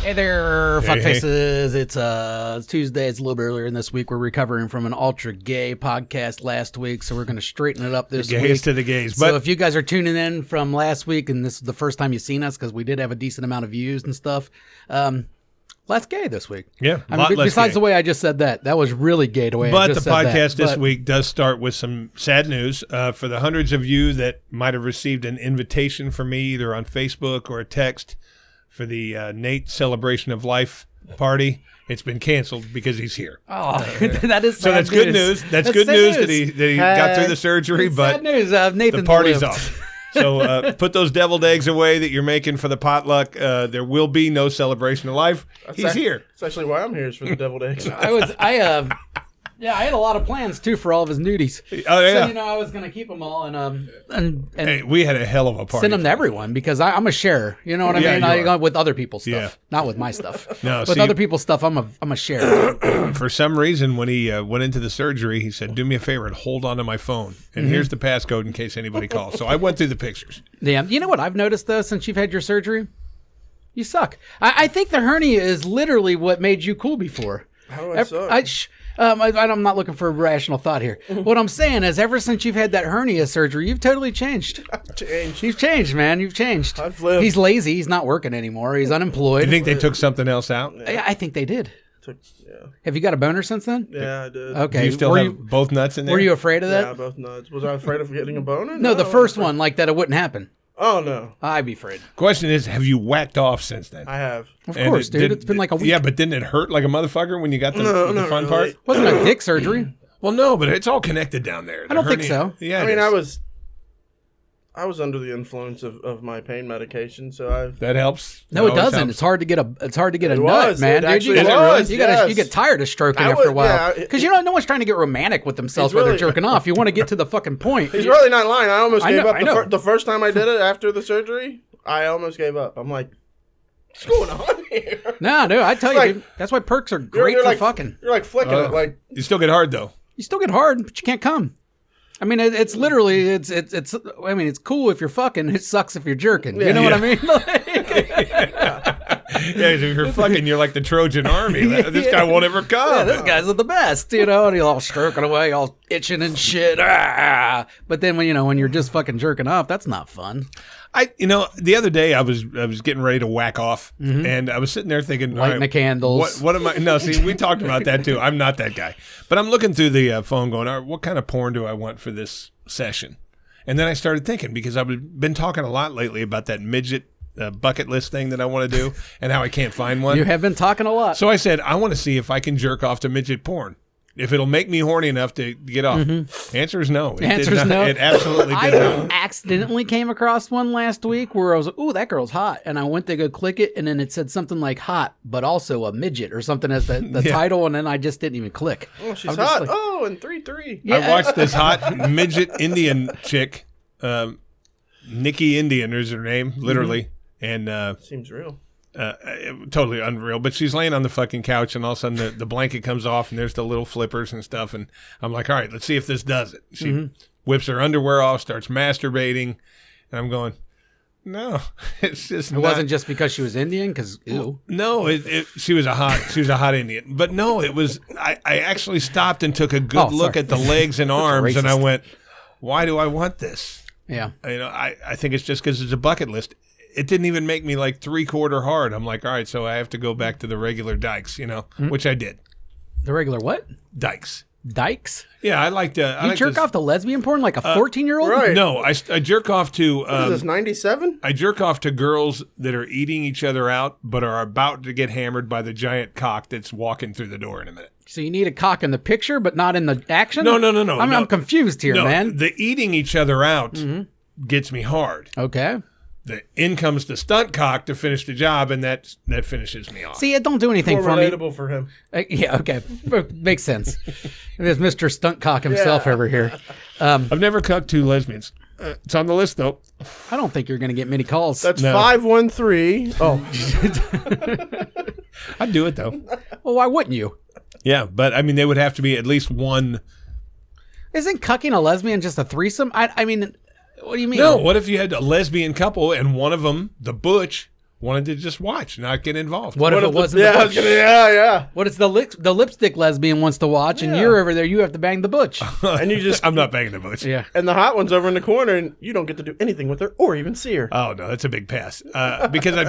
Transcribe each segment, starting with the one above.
Hey there, Hey, fuckfaces. It's Tuesday. It's a little bit earlier in this week. We're recovering from an ultra gay podcast last week, so we're going to straighten it up this week. Gays to the gays. So But if you guys are tuning in from last week, and this is the first time you've seen us, because we did have a decent amount of views and stuff, less gay this week. yeah, I mean, besides the way I just said that was really gay the way I But just the said podcast that. this week does start with some sad news for the hundreds of you that might have received an invitation from me either on Facebook or a text for the Nate Celebration of Life party. It's been canceled because he's here. Oh, that is sad So that's good news. That's good sad news that he got through the surgery, It's but sad news. Nathan the party's lived. off. So put those deviled eggs away that you're making for the potluck. There will be no celebration of life. He's here. That's actually why I'm here, is for the deviled eggs. I had a lot of plans too for all of his nudies. Oh yeah. So I was gonna keep them all and Hey, we had a hell of a party. send them to everyone because I'm a sharer. You know what I Yeah, mean? you are. With other people's stuff, Yeah. not with my stuff. No, with see- other people's stuff, I'm a sharer. For some reason, when he went into the surgery, he said, "Do me a favor and hold on to my phone. And Mm-hmm. here's the passcode in case anybody calls." So I went through the pictures. Yeah. You know what I've noticed though since you've had your surgery? You suck. I think the hernia is literally what made you cool before. How do I suck? I'm not looking for a rational thought here. What I'm saying is, ever since you've had that hernia surgery, you've totally changed. Changed. You've changed, man. You've changed. I've lived. He's lazy. He's not working anymore. He's unemployed. You think they took something else out? I think they did. Yeah. Have you got a boner since then? Yeah, I did. Okay. Do you still were have you both nuts in there? were you afraid of that? Yeah, both nuts. Was I afraid of getting a boner? No, the first one, like that, it wouldn't happen. Oh, no. I'd be afraid. Question is, have you whacked off since then? I have. Of And course, dude. It's been like a week. Yeah, but didn't it hurt like a motherfucker when you got the not fun really. part? It wasn't a dick surgery. Well, no, but it's all connected down there. I don't think so. Yeah, I it mean, is. I was under the influence of my pain medication, so I've... That helps. No, That it always doesn't. helps. It's hard to get a nut, was. man. It Dude, actually was. you yes. get tired of stroking I after a would- while yeah, because no one's trying to get romantic with themselves while they're really- jerking off. You want to get to the fucking point. He's really not lying. I almost I gave know- up. I know. The first time I did it after the surgery, I almost gave up. I'm like, what's going on here? No, dude, I tell you, Like- dude, that's why perks are great for like, fucking. You're like flicking it, like... You still get hard though. You still get hard, but you can't come. I mean, it's literally it's. I mean, it's cool if you're fucking. It sucks if you're jerking. You know what I mean? Yeah, if you're fucking, you're like the Trojan army. This guy won't ever come. Yeah, this guy's the best, and he's all stroking away, all itching and shit. Ah. But then when you're just fucking jerking off, that's not fun. The other day I was getting ready to whack off, and I was sitting there thinking, Lighting all the candles. What am I? No, see, we talked about that too. I'm not that guy, but I'm looking through the phone, going, all right, what kind of porn do I want for this session? And then I started thinking, because I've been talking a lot lately about that midget bucket list thing that I want to do, and how I can't find one. You have been talking a lot. So I said, I want to see if I can jerk off to midget porn. If it'll make me horny enough to get off. Answer is no. It did Answer's not. no. It absolutely I did not. accidentally came across one last week where I was like, "Ooh, that girl's hot," and I went to go click it, and then it said something like "hot," but also a midget or something as the Yeah. title, and then I just didn't even click. Oh, she's I'm just hot. like- Oh, and 3-3. Yeah. I watched this hot midget Indian chick, Nikki Indian is her name, literally, and Seems real. totally unreal. But she's laying on the fucking couch, and all of a sudden the blanket comes off, and there's the little flippers and stuff. And I'm like, all right, let's see if this does it. She whips her underwear off, starts masturbating, and I'm going, no, it's just It wasn't just because she was Indian, because ew. No, she was a hot Indian. But no, it was. I actually stopped and took a good look sorry. at the legs and arms, and I Racist. went, why do I want this? Yeah. I think it's just because it's a bucket list. It didn't even make me like 3/4 hard. I'm like, all right, so I have to go back to the regular dykes, which I did. The regular what? Dykes. Dykes? Yeah, I like to. You jerk off to lesbian porn like a 14-year-old? right. No, I jerk off to. What is this, 97? I jerk off to girls that are eating each other out, but are about to get hammered by the giant cock that's walking through the door in a minute. So you need a cock in the picture, but not in the action? No. I'm confused here, No, man. the eating each other out gets me hard. Okay. The in comes the stunt cock to finish the job, and that finishes me off. See, it don't do anything More for me. relatable for him. Yeah, okay. Makes sense. There's Mr. Stunt Cock himself over here. I've never cucked two lesbians. It's on the list, though. I don't think you're going to get many calls. That's No. 513. Oh, I'd do it, though. Well, why wouldn't you? Yeah, but, I mean, they would have to be at least one. Isn't cucking a lesbian just a threesome? I mean, what do you mean? No, what if you had a lesbian couple and one of them, the butch, wanted to just watch, not get involved. What if it wasn't Yeah, the butch? yeah. What if the lipstick lesbian wants to watch, and you're over there, you have to bang the butch. And you just I'm not banging the butch. Yeah. and the hot one's over in the corner, and you don't get to do anything with her or even see her. Oh no, that's a big pass. Because I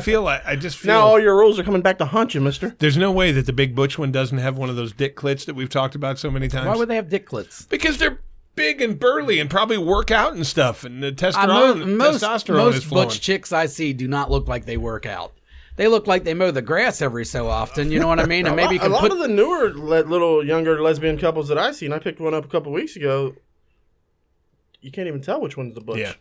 just feel Now all your rules are coming back to haunt you, mister. there's no way that the big butch one doesn't have one of those dick clits that we've talked about so many times. Why would they have dick clits? Because they're big and burly and probably work out and stuff, and the testosterone is flowing. Butch chicks I see do not look like they work out. They look like they mow the grass every so often. You know what I mean? And maybe you A can lot put. of the newer, little younger lesbian couples that I've seen, I picked one up a couple weeks ago. You can't even tell which one's the butch. Yeah.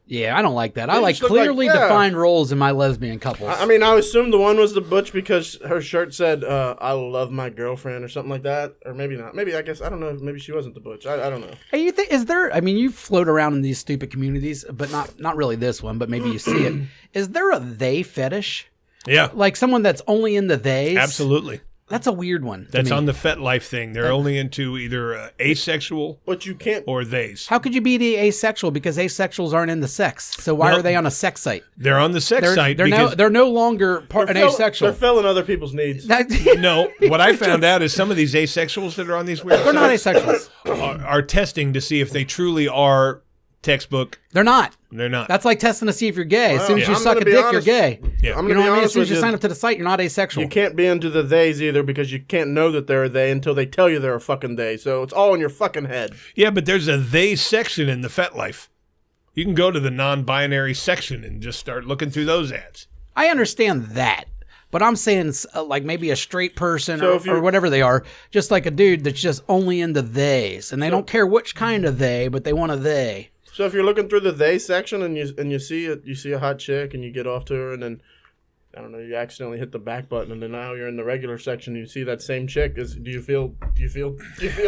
Yeah, I don't like that. I They like just look like- clearly yeah. defined roles in my lesbian couples. I mean, I assumed the one was the butch because her shirt said, I love my girlfriend or something like that. Or maybe not. Maybe, I guess, I don't know. Maybe she wasn't the butch. I don't know. Hey, you think is there? I mean, you float around in these stupid communities, but not really this one. But maybe you see it. Is there a they fetish? Yeah. Like someone that's only into theys? Absolutely. That's a weird one. to That's me. on the FetLife thing. They're only into either asexual But you can't. or theys. How could you be the asexual? Because asexuals aren't into sex. So why Well, are they on a sex site? They're on the sex site They're because they're no longer an asexual. They're filling other people's needs. no. What I found out is some of these asexuals that are on these weird They're not sites asexuals. are testing to see if they truly are textbook. They're not. They're not. That's like testing to see if you're gay. As soon as Well, you I'm suck a gonna be dick, honest. you're gay. Yeah. I'm You going to know be what I mean? As honest soon with as you you. sign up to the site, you're not asexual. You can't be into the theys either because you can't know that they're a they until they tell you they're a fucking they. So it's all in your fucking head. Yeah, but there's a they section in the FetLife. You can go to the non-binary section and just start looking through those ads. I understand that. But I'm saying like maybe a straight person So if you- or whatever they are, just like a dude that's just only into theys. And they don't care which kind of they, but they want a they. So if you're looking through the they section and you see a hot chick and you get off to her and then I don't know, you accidentally hit the back button and then now you're in the regular section and you see that same chick, do you feel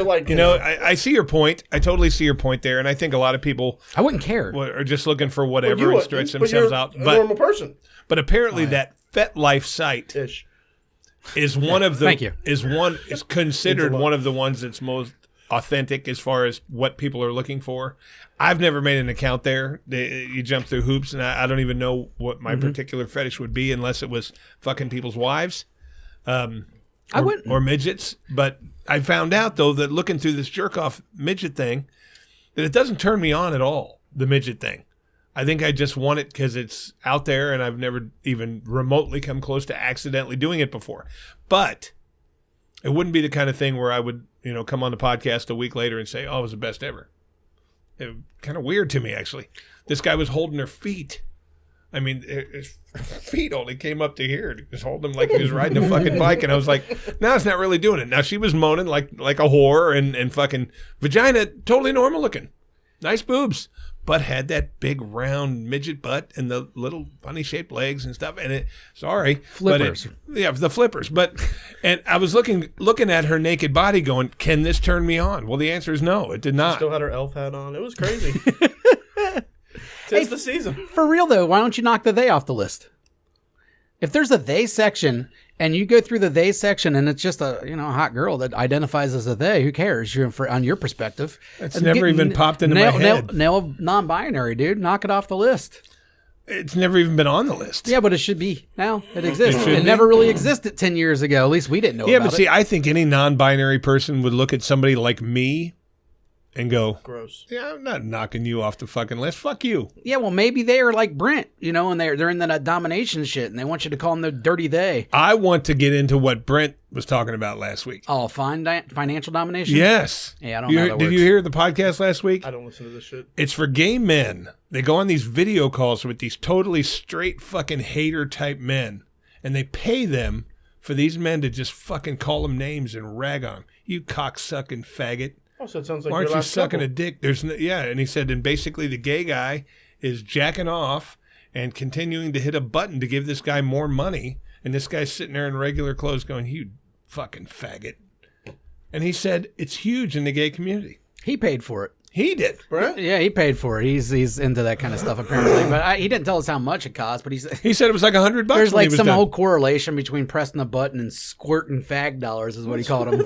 like You know, I see your point. I totally see your point there, and I think a lot of people I wouldn't care. are just looking for whatever you and would, stretch but themselves you're out. a normal person But apparently that FetLife site ish. is one of the Thank you. is considered one of the ones that's most authentic as far as what people are looking for. I've never made an account there. You jump through hoops, and I don't even know what my particular fetish would be unless it was fucking people's wives, or midgets. But I found out though that looking through this jerk off midget thing, that it doesn't turn me on at all. The midget thing. I think I just want it because it's out there, and I've never even remotely come close to accidentally doing it before. But it wouldn't be the kind of thing where I would, come on the podcast a week later and say, "Oh, it was the best ever." It was kind of weird to me, actually. This guy was holding her feet. I mean, his feet only came up to here. He was holding them like he was riding a fucking bike, and I was like, "No, it's not really doing it." Now she was moaning like a whore, and fucking vagina totally normal looking, nice boobs, but had that big round midget butt and the little funny shaped legs and stuff. And Flippers. The flippers. And I was looking at her naked body, going, "Can this turn me on?" Well, the answer is no. It did not. Still had her elf hat on. It was crazy. Tis the season. For real though, why don't you knock the they off the list? If there's a they section and you go through the they section and it's just a hot girl that identifies as a they, who cares? On your perspective, It's never even popped into my head. Nail non-binary, dude. Knock it off the list. It's never even been on the list. Yeah, but it should be now. It exists. should It be. never really existed 10 years ago. At least we didn't know Yeah, about but see, it. I think any non-binary person would look at somebody like me and go, Gross. "Yeah, I'm not knocking you off the fucking list. Fuck you." Yeah, well, maybe they are like Brent, and they're in that domination shit, and they want you to call them the dirty they. I want to get into what Brent was talking about last week. Oh, financial domination? Yes. Yeah, I don't know how that Did works. you hear the podcast last week? I don't listen to this shit. It's for gay men. They go on these video calls with these totally straight fucking hater type men, and they pay them for these men to just fucking call them names and rag on 'em. "You cocksucking faggot. Oh, so it sounds like Why aren't your you last sucking couple. a dick?" And he said, and basically the gay guy is jacking off and continuing to hit a button to give this guy more money, and this guy's sitting there in regular clothes going, "You fucking faggot." And he said it's huge in the gay community. He paid for it. He did. Brent? Yeah, he paid for it. He's into that kind of stuff apparently, but he didn't tell us how much it cost. But He said it was like $100. there's when he like was some done. whole correlation between pressing the button and squirting fag dollars is what he called them.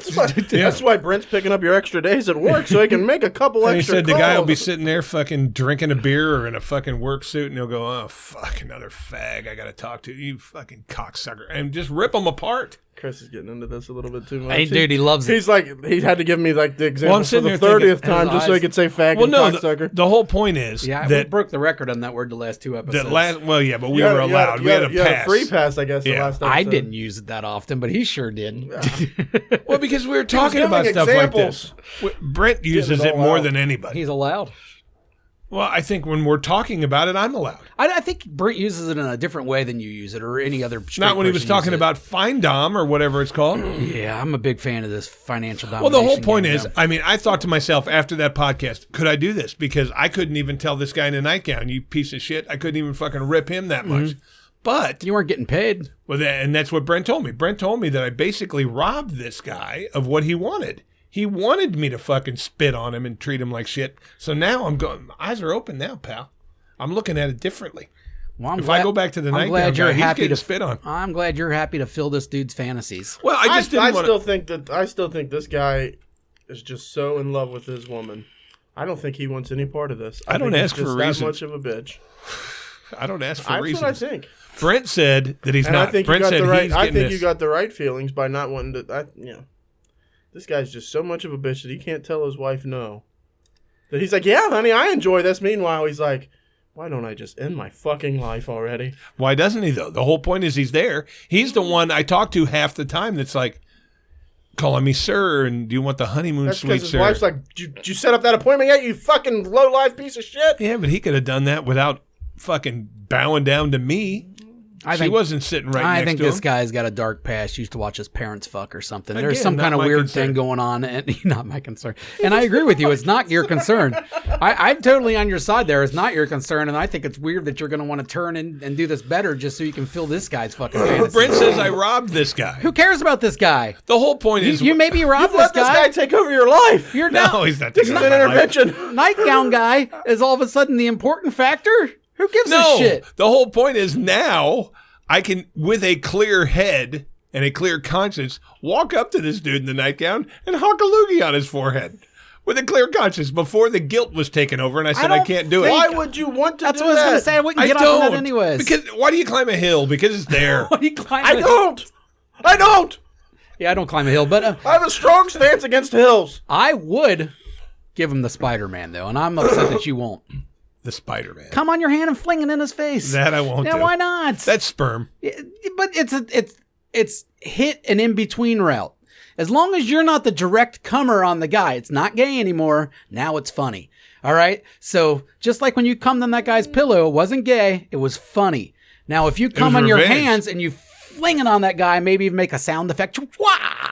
That's why Brent's picking up your extra days at work so he can make a couple And he extra said calls. the guy will be sitting there fucking drinking a beer or in a fucking work suit, and he'll go, "Oh fuck, another fag I got to talk to, you fucking cocksucker," and just rip them apart. Chris is getting into this a little bit too much. Hey, dude, he loves it. He's like, he had to give me like the example I'm for sitting the there 30th thinking- time just so he could say fag Well, and no, cocksucker. the whole point is Yeah, we that broke the record on that word the last 2 episodes. but we were allowed. We had a you had pass. a free pass, I guess. The Yeah. last I episode. didn't use it that often, but he sure did. Well, because we were talking giving about stuff examples. like this. Brent uses it it all more out. than anybody. He's allowed. Well, I think when we're talking about it, I'm allowed. I think Brent uses it in a different way than you use it, or any other. Not when he was person talking uses about Find Dom or whatever it's called. it. Yeah, I'm a big fan of this financial Well, domination. the whole point game, is, though. I mean, I thought to myself after that podcast, could I do this? Because I couldn't even tell this guy in a nightgown, you piece of shit. I couldn't even fucking rip him that much. But, you weren't getting paid. well, and that's what Brent told me. Brent told me that I basically robbed this guy of what he wanted. He wanted me to fucking spit on him and treat him like shit. So now I'm going, my eyes are open now, pal. I'm looking at it differently. Well, I'm If glad, I go back to the I'm nightgown glad you're guy, he's happy getting to spit on. I'm glad you're happy to fill this dude's fantasies. Well, I just didn't want to. I still think this guy is just so in love with his woman. I don't think he wants any part of this. I don't think ask he's for just reasons. that much of a bitch. I don't ask for That's reasons. what I think. Brent said that he's And not. I think Brent you got said the right. he's I getting think this. you got the right feelings by not wanting to. This guy's just so much of a bitch that he can't tell his wife no. That he's like, yeah, honey, I enjoy this. Meanwhile, he's like, why don't I just end my fucking life already? Why doesn't he, though? The whole point is he's there. He's the one I talk to half the time that's like, calling me sir, and do you want the honeymoon That's suite, because his sir? wife's like, did you set up that appointment yet, you fucking low-life piece of shit? Yeah, but he could have done that without fucking bowing down to me. She wasn't sitting right I next think to this him. guy's got a dark past. Used to watch his parents fuck or something. There's Again, some not kind of my weird concern. thing going on, and not my concern. And I agree with you. It's not your concern. I'm totally on your side there. It's not your concern, and I think it's weird that you're going to want to turn and do this better just so you can fill this guy's fucking fantasy. Brent says I robbed this guy. Who cares about this guy? The whole point is You maybe robbed Let this guy take over your life. You're no, now he's not. This is taking an over my life. intervention. nightgown guy is all of a sudden the important factor. Who gives No, a shit? the whole point is now I can, with a clear head and a clear conscience, walk up to this dude in the nightgown and hawk a loogie on his forehead with a clear conscience before the guilt was taken over, and I said I don't can't do it. Why would you want to That's do what I was going to that? say. I wouldn't I get don't. off on that anyways. Because why do you climb a hill? Because it's there. What are you climbing I a- don't. I don't. Yeah, I don't climb a hill, but I have a strong stance against hills. I would give him the Spider-Man though, and I'm upset that you won't. The Spider-Man. Come on your hand and fling it in his face. That I won't Yeah, do. why not? That's sperm. But it's hit an in between route. As long as you're not the direct comer on the guy, it's not gay anymore. Now it's funny. All right. So just like when you cummed on that guy's pillow, it wasn't gay. It was funny. Now if you come was on your revenge. hands and you fling it on that guy, maybe even make a sound effect, wah,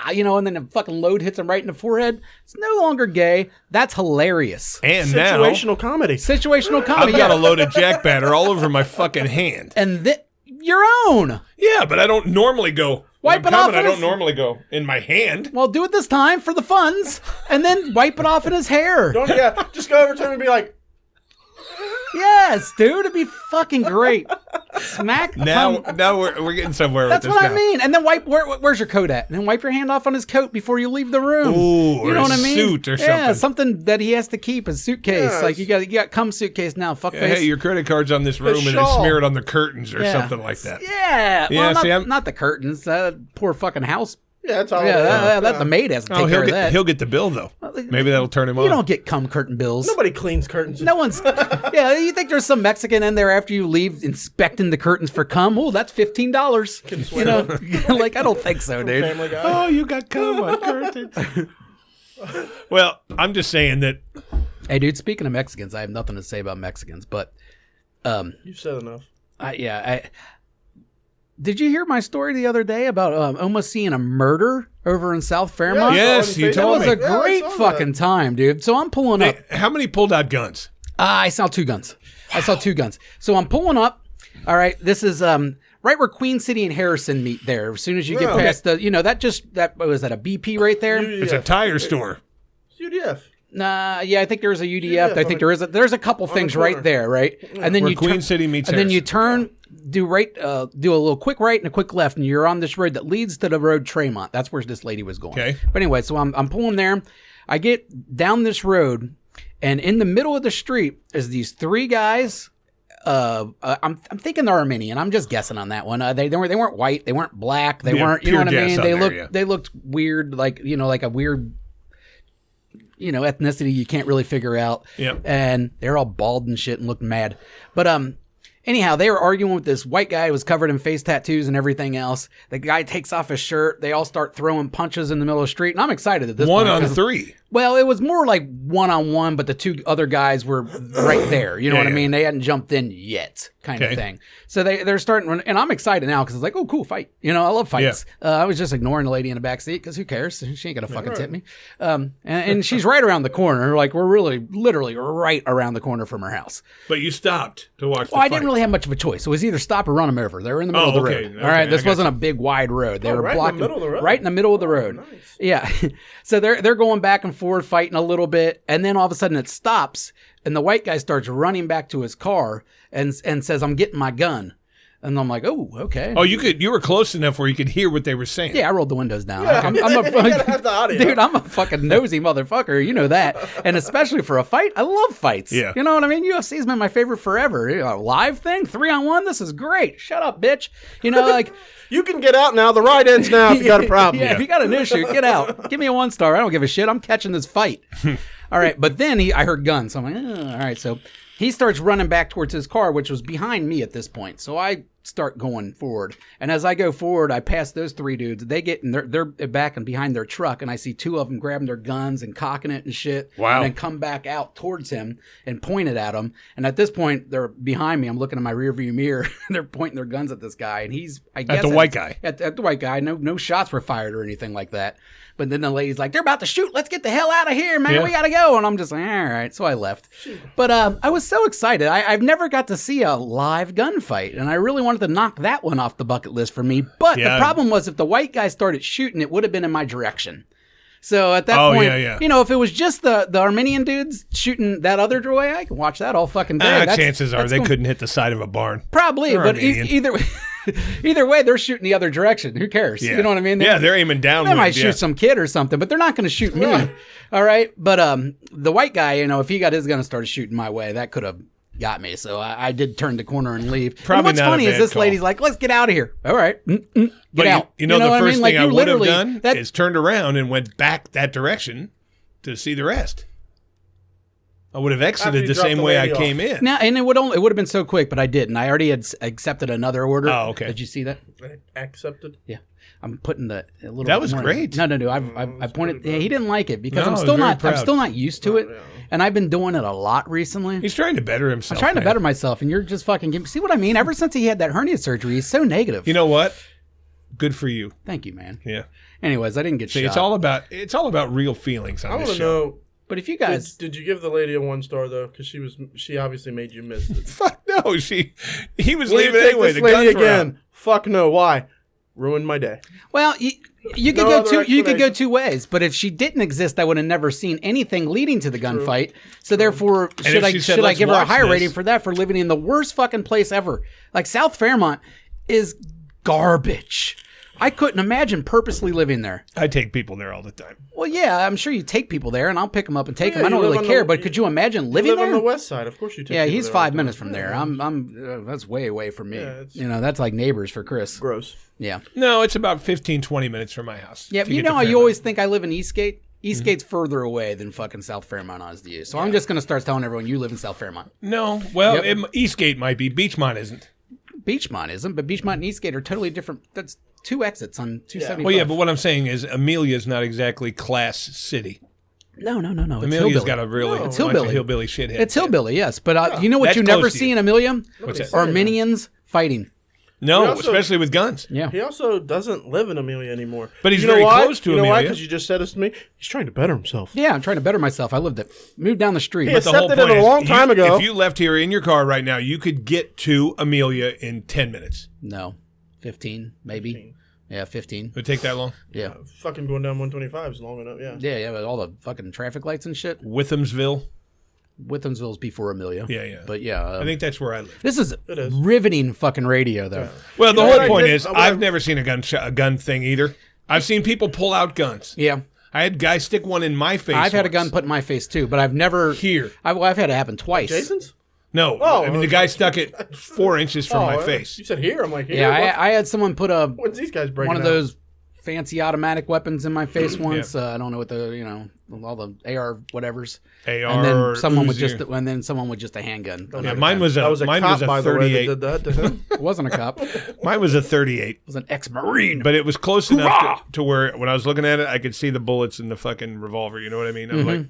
and then a fucking load hits him right in the forehead. It's no longer gay. That's hilarious. And now Situational comedy. Situational I've comedy. got a Yeah. load of jack batter all over my fucking hand. And your own. Yeah, but I don't normally go. Wipe when it I'm off coming, I with don't his- normally go in my hand. Well, do it this time for the funds, and then wipe it off in his hair. Just go over to him and be like, Yes, dude, it'd be fucking great. Smack. Now cum. we're getting somewhere That's with what this I now. mean. And then where's your coat at? And then wipe your hand off on his coat before you leave the room. Ooh, you or know his what I mean? suit or Yeah, something. something that he has to keep, his suitcase. Yeah, Like you got cum suitcase now. Fuck face. Hey, your credit card's on this room and then shawl. smear it on the curtains or Yeah. something like that. Yeah. Yeah, Well, see, not the curtains. Poor fucking house. yeah, that's all. Yeah, that the maid has to take care of that. he'll get the bill though. Maybe that'll turn him on. You don't get cum curtain bills. Nobody cleans curtains. No one's. Yeah, you think there's some Mexican in there after you leave inspecting the curtains for cum? Oh, that's $15. You know, like I don't think so, dude. Family Guy. Oh, you got cum on curtains. Well, I'm just saying that. Hey, dude. Speaking of Mexicans, I have nothing to say about Mexicans, but You've said enough. did you hear my story the other day about almost seeing a murder over in South Fairmont? Yeah. Yes, you That told was me. a great I saw fucking time, dude. So I'm pulling up. Hey, how many pulled out guns? I saw two guns. I saw two guns. So I'm pulling up. All right, this is right where Queen City and Harrison meet there. As soon as you get Yeah. past the, was that a BP right there? It's a tire store. UDF. Yeah, I think there's a UDF. I think there's a couple things right there, right? And then Where Queen City meets and then you Harrison. turn, do a little quick right and a quick left, and you're on this road that leads to the road Tremont. That's where this lady was going. Okay. But anyway, so I'm pulling there. I get down this road, and in the middle of the street is these three guys. I'm thinking they're Armenian. I'm just guessing on that one. They weren't white. They weren't black. They weren't. You know what I mean? They looked weird, like like a weird. Ethnicity you can't really figure out. Yep. And they're all bald and shit and looked mad. But anyhow, they were arguing with this white guy who was covered in face tattoos and everything else. The guy takes off his shirt. They all start throwing punches in the middle of the street. And I'm excited at this point. 1-on-3. Well, it was more like 1-on-1, but the two other guys were right there. You know what I mean? They hadn't jumped in yet, kind of thing. So they're starting, and I'm excited now because it's like, oh, cool, fight. I love fights. Yeah. I was just ignoring the lady in the back seat because who cares? She ain't gonna fucking tip me. And she's right around the corner. Like we're really, literally right around the corner from her house. But you stopped to watch. Well, I didn't really have much of a choice. It was either stop or run them over. They were in the middle of the road. Okay, all right, this wasn't a big wide road. They were blocking right in the middle of the road. Nice. Yeah. So they're going back and forth, fighting a little bit, and then all of a sudden it stops, and the white guy starts running back to his car and says, "I'm getting my gun." And I'm like, oh, okay. Oh, you were close enough where you could hear what they were saying. Yeah, I rolled the windows down. Yeah, I'm you gotta have the audio. Dude, I'm a fucking nosy motherfucker. You know that. And especially for a fight, I love fights. Yeah. You know what I mean? UFC's been my favorite forever. A live thing, 3-on-1, this is great. Shut up, bitch. Like... You can get out now. The ride ends now if you got a problem. Yeah, if you got an issue, get out. Give me a 1-star. I don't give a shit. I'm catching this fight. All right, but then I heard guns. So I'm like, all right. So he starts running back towards his car, which was behind me at this point. So I start going forward. And as I go forward, I pass those three dudes. They get in they're back and behind their truck, and I see two of them grabbing their guns and cocking it and shit. Wow. And then come back out towards him and point it at him. And at this point, they're behind me. I'm looking in my rearview mirror. And they're pointing their guns at this guy. And he's, I guess... At the white guy. At the white guy. No shots were fired or anything like that. But then the lady's like, they're about to shoot. Let's get the hell out of here, man. Yeah. We got to go. And I'm just like, all right. So I left. But I was so excited. I've never got to see a live gunfight. And I really wanted to knock that one off the bucket list for me. But the problem was if the white guy started shooting, it would have been in my direction. So at that point, if it was just the Armenian dudes shooting that other way, I can watch that all fucking day. Chances are they couldn't hit the side of a barn. Probably, They're but Armenian. either way, they're shooting the other direction. Who cares? Yeah. You know what I mean? They're aiming downward. They might shoot some kid or something, but they're not going to shoot me. All right? But the white guy, if he got his gun and started shooting my way, that could have got me. So I did turn the corner and leave. Probably and what's not funny a is bad this call. lady's like, let's get out of here. All right. Get out. The first thing I would have done that, is turned around and went back that direction to see the rest. I would have exited the same way I came in. Now, and it would have been so quick, but I didn't. I already had accepted another order. Oh, okay. Did you see that? Accepted? Yeah. I'm putting a little. That was more great. No. I pointed. Yeah, he didn't like it because I'm still not used to it, and I've been doing it a lot recently. He's trying to better himself. I'm trying to better myself, and you're just fucking. See what I mean? Ever since he had that hernia surgery, he's so negative. You know what? Good for you. Thank you, man. Yeah. Anyways, I didn't get shot. It's all about real feelings on this show. I want to know. But if you guys did you give the lady a 1-star though? Because she obviously made you miss it. Fuck no, he was Will leaving you take anyway. this The lady guns were again? out. Fuck no. Why? Ruined my day. Well, you could go two ways, but if she didn't exist, I would have never seen anything leading to the gunfight. So therefore, should I give her a higher rating for that for living in the worst fucking place ever? Like South Fairmont is garbage. I couldn't imagine purposely living there. I take people there all the time. Well, yeah, I'm sure you take people there, and I'll pick them up and take them. I don't really care, but could you imagine living there? You live on the west side, of course you take. Yeah, people he's there 5 minutes from there. That's way away from me. Yeah, that's like neighbors for Chris. Gross. Yeah. No, it's about 15, 20 minutes from my house. Yeah, you know how you always think I live in Eastgate? Eastgate's further away than fucking South Fairmont is to you. So I'm just going to start telling everyone you live in South Fairmont. No, well, Eastgate might be. Beachmont isn't. Beachmont isn't, but Beachmont and Eastgate are totally different. That's 2 exits on 275. Well, yeah, but what I'm saying is Amelia's not exactly class city. No. Amelia's got a really it's bunch hillbilly. of hillbilly shitheads. It's hillbilly, yes. But you know what That's you never close to see you. in Amelia? What's that? Armenians fighting. No, also- especially with guns. Yeah. He also doesn't live in Amelia anymore. But he's You know very why? close to You know why? Amelia. Because you just said this to me. He's trying to better himself. Yeah, I'm trying to better myself. I moved down the street. He But is- accepted it a long time ago. If you left here in your car right now, you could get to Amelia in 10 minutes. no, 15 maybe. Yeah, 15. Would it take that long? Yeah. Fucking going down 125 is long enough. Yeah. Yeah, with all the fucking traffic lights and shit. Withamsville. Withamsville's before Amelia. Yeah. But yeah. I think that's where I live. This is It is. riveting fucking radio, though. Yeah. Well, the You know whole what I point did? is, I've never seen a gun thing either. I've seen people pull out guns. Yeah. I had guys stick one in my face. I've had a once. gun put in my face, too, but I've never... Here. I've had it happen twice. Jason's? No. Oh, I mean, the guy stuck it 4 inches from my face. You said here. I'm like, here? Yeah, I had someone put When's these guys breaking one of out? those fancy automatic weapons in my face once. I don't know what all the AR whatevers. AR, and then someone would Uzi. just a handgun. Yeah, mine was a cop, 38. That did that to him. It wasn't a cop. It Mine was a 38. was an ex-Marine. But it was close enough to where when I was looking at it, I could see the bullets in the fucking revolver. You know what I mean? I'm like,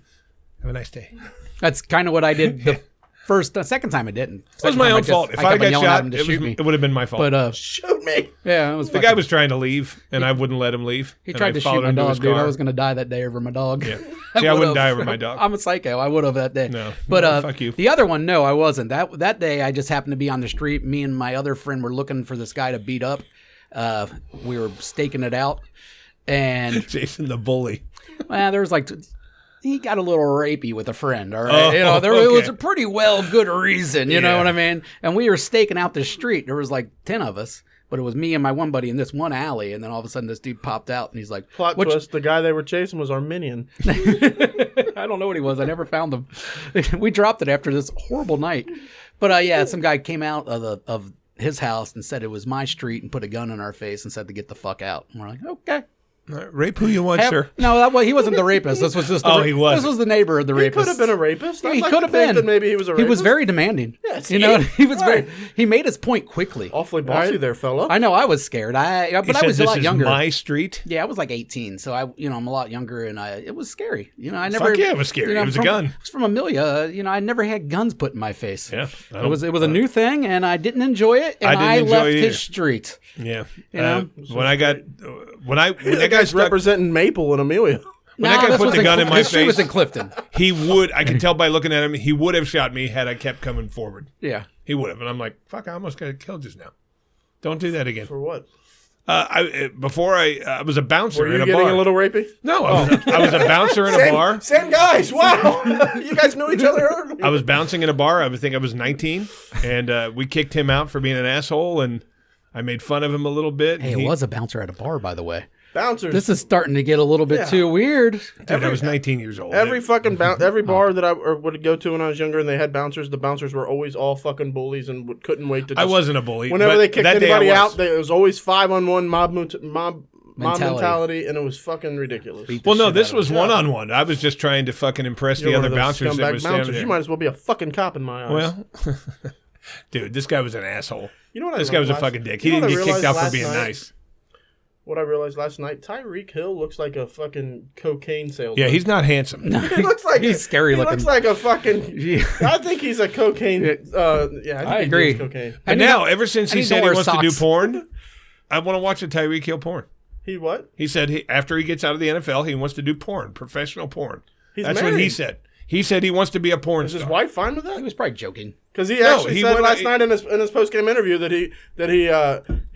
have a nice day. That's kind of what I did the second time I didn't. It was my own fault. If I got shot, it would have been my fault. But Shoot me. yeah, it was. The guy was trying to leave, and I wouldn't let him leave. He and tried I to followed shoot my him to dog, his dude. car. I was going to die that day over my dog. Yeah. See, I wouldn't die over my dog. I'm a psycho. I would have that day. No. But No, fuck you. The other one, no, I wasn't. That day, I just happened to be on the street. Me and my other friend were looking for this guy to beat up. We were staking it out, and Jason the bully. well, there was like. He got a little rapey with a friend, all right? It was a pretty good reason, you know what I mean? And we were staking out the street. There was like 10 of us, but it was me and my one buddy in this one alley. And then all of a sudden this dude popped out and he's like, Plot twist, the guy they were chasing was Armenian. I don't know what he was. I never found him. We dropped it after this horrible night. But yeah, some guy came out of his house and said it was my street and put a gun in our face and said to get the fuck out. And we're like, okay. Rape who you want, sir. No, he wasn't the rapist. This was just he was. This was the neighbor of the He rapist. could have been a rapist. He could have been. That maybe he was a rapist. He was very demanding. Yes, you know, he was right. he made his point quickly. Awfully bossy there, fella. I know. I was scared. But I was a lot younger. This is my street. Yeah, I was like 18, so I'm a lot younger, and it was scary. You know, I never. Fuck yeah, it was scary. It was a gun. It was from Amelia. I never had guns put in my face. Yeah, it was a new thing, and I didn't enjoy it, and I left his street. Yeah, you know, when that guy's representing Maple and Amelia. When that guy put the gun in my his street face, was in Clifton. He would. I could tell by looking at him. He would have shot me had I kept coming forward. Yeah, he would have. And I'm like, fuck! I almost got killed just now. Don't do that again. For what? I was a bouncer Were you in a getting bar. a little rapey? No, I was a bouncer in a bar. Same guys. Wow, you guys know each other early. I was bouncing in a bar. I think I was 19, and we kicked him out for being an asshole, and I made fun of him a little bit. Hey, it was a bouncer at a bar, by the way. Bouncers. This is starting to get a little bit too weird. Dude, I was 19 years old. Every bar that I would go to when I was younger and they had bouncers, the bouncers were always all fucking bullies and couldn't wait to just... I wasn't a bully. Whenever they kicked anybody out, it was always 5-on-1 mob mentality, and it was fucking ridiculous. Well, no, this was one-on-one. I was just trying to fucking impress the other bouncers that were standing there. You might as well be a fucking cop in my eyes. Well, dude, this guy was an asshole. You know what? This guy was a fucking dick. He didn't get kicked out for being nice. What I realized last night, Tyreek Hill looks like a fucking cocaine salesman. Yeah, he's not handsome. He looks like he's scary looking. He looks like a fucking. I think he's a cocaine. I agree. Cocaine. And now, ever since he said he wants to do porn, I want to watch a Tyreek Hill porn. He what? He said after he gets out of the NFL, he wants to do porn, professional porn. That's married. what he said. He said he wants to be a porn Is star. his wife fine with that? He was probably joking. Because he said last night in his post game interview that he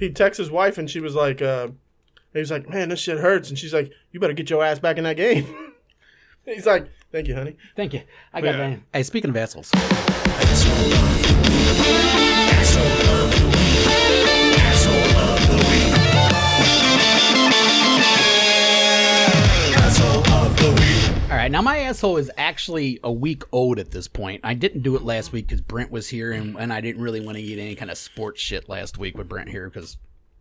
texted his wife and she was like, he was like, man, this shit hurts, and she's like, you better get your ass back in that game. He's like, thank you, honey. Thank you. I got that. Hey, speaking of assholes. All right, now my asshole is actually a week old at this point. I didn't do it last week because Brent was here, and I didn't really want to eat any kind of sports shit last week with Brent here because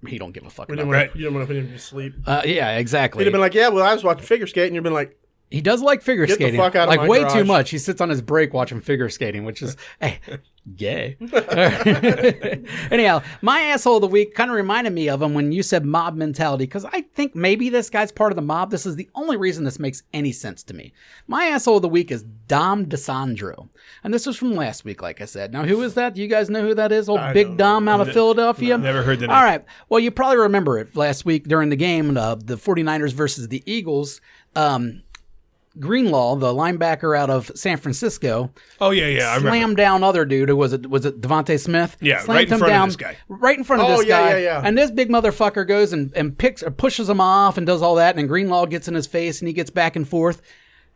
he don't give a fuck about it. You didn't want to put him to sleep. Yeah, exactly. He'd have been like, yeah, well, I was watching figure skate, and you've been like, he does like figure Get the skating. fuck out of like my way garage. too much. He sits on his break watching figure skating, which is gay. Anyhow, my asshole of the week kind of reminded me of him when you said mob mentality, because I think maybe this guy's part of the mob. This is the only reason this makes any sense to me. My asshole of the week is Dom DeSandro. And this was from last week, like I said. Now, who is that? Do you guys know who that is? Old Big Dom out of Philadelphia? Never heard the name. All right. Well, you probably remember it last week during the game, the 49ers versus the Eagles. Greenlaw, the linebacker out of San Francisco, Oh yeah, I remember. slammed down other dude who was it Devontae Smith? Yeah, Slammed right in him front of down, this guy. Right in front of Oh, this yeah, guy. yeah. And this big motherfucker goes and picks or pushes him off and does all that, and then Greenlaw gets in his face and he gets back and forth.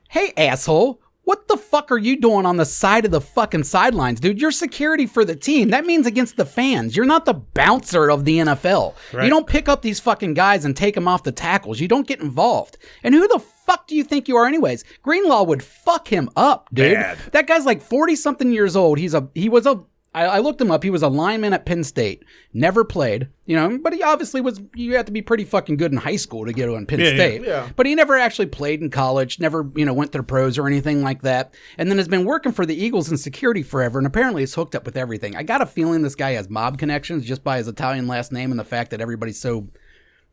Hey, asshole. What the fuck are you doing on the side of the fucking sidelines, dude? You're security for the team. That means against the fans. You're not the bouncer of the NFL. Right. You don't pick up these fucking guys and take them off the tackles. You don't get involved. And who the fuck do you think you are anyways? Greenlaw would fuck him up, dude. Bad. That guy's like 40-something years old. I looked him up. He was a lineman at Penn State. Never played, but he obviously was. You have to be pretty fucking good in high school to get on Penn State. Yeah. But he never actually played in college, never, went to the pros or anything like that. And then has been working for the Eagles in security forever, and apparently is hooked up with everything. I got a feeling this guy has mob connections just by his Italian last name and the fact that everybody's so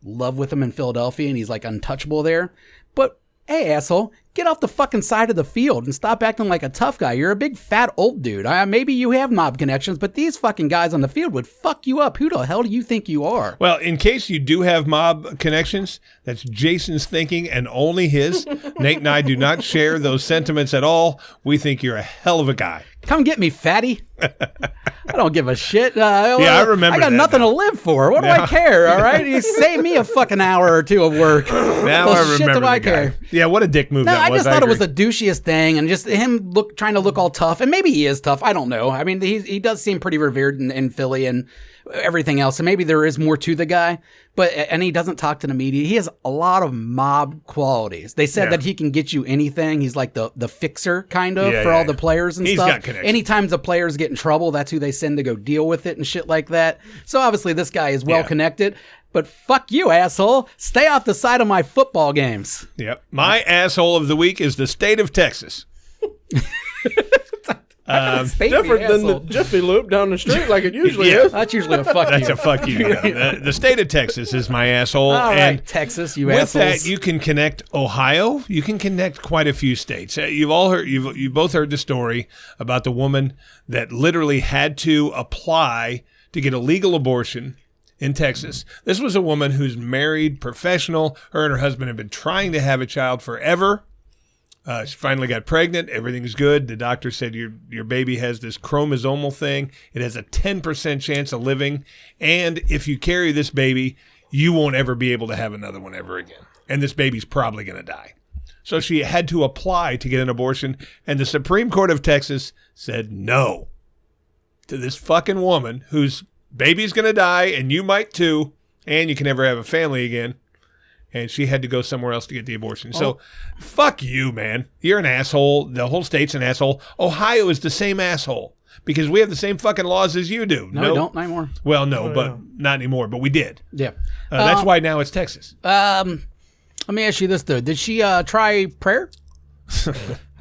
in love with him in Philadelphia and he's like untouchable there. But hey, asshole, get off the fucking side of the field and stop acting like a tough guy. You're a big fat old dude. Maybe you have mob connections, but these fucking guys on the field would fuck you up. Who the hell do you think you are? Well, in case you do have mob connections, that's Jason's thinking and only his. Nate and I do not share those sentiments at all. We think you're a hell of a guy. Come get me, fatty. I don't give a shit. I remember I got that nothing now. to live for. What do I care? All right, you save me a fucking hour or two of work. Now Well, I shit remember do I the guy. care? Yeah, what a dick move No, that I was. just thought it was agree. the douchiest thing, and just him trying to look all tough, and maybe he is tough. I don't know. I mean, he does seem pretty revered in Philly and everything else, and maybe there is more to the guy. And he doesn't talk to the media. He has a lot of mob qualities. They said that he can get you anything. He's like the fixer kind of for all the players and He's stuff. got connections. Anytime the players get in trouble, that's who they send to go deal with it and shit like that. So obviously this guy is well connected. But fuck you, asshole. Stay off the side of my football games. Yep. My asshole of the week is the state of Texas. Different than the Jiffy Loop down the street like it usually is. That's usually a fuck That's you. a fuck you. The state of Texas is my asshole. All and right, Texas, you with assholes. that, you can connect Ohio. You can connect quite a few states. You've all heard. You both heard the story about the woman that literally had to apply to get a legal abortion in Texas. This was a woman who's married, professional. Her and her husband have been trying to have a child forever. She finally got pregnant. Everything's good. The doctor said your baby has this chromosomal thing. It has a 10% chance of living. And if you carry this baby, you won't ever be able to have another one ever again. And this baby's probably going to die. So she had to apply to get an abortion. And the Supreme Court of Texas said no to this fucking woman whose baby's going to die, and you might too, and you can never have a family again. And she had to go somewhere else to get the abortion. So, fuck you, man. You're an asshole. The whole state's an asshole. Ohio is the same asshole because we have the same fucking laws as you do. No, we don't anymore. Well, no, but not anymore. But we did. Yeah. That's why now it's Texas. Let me ask you this, though. Did she try prayer?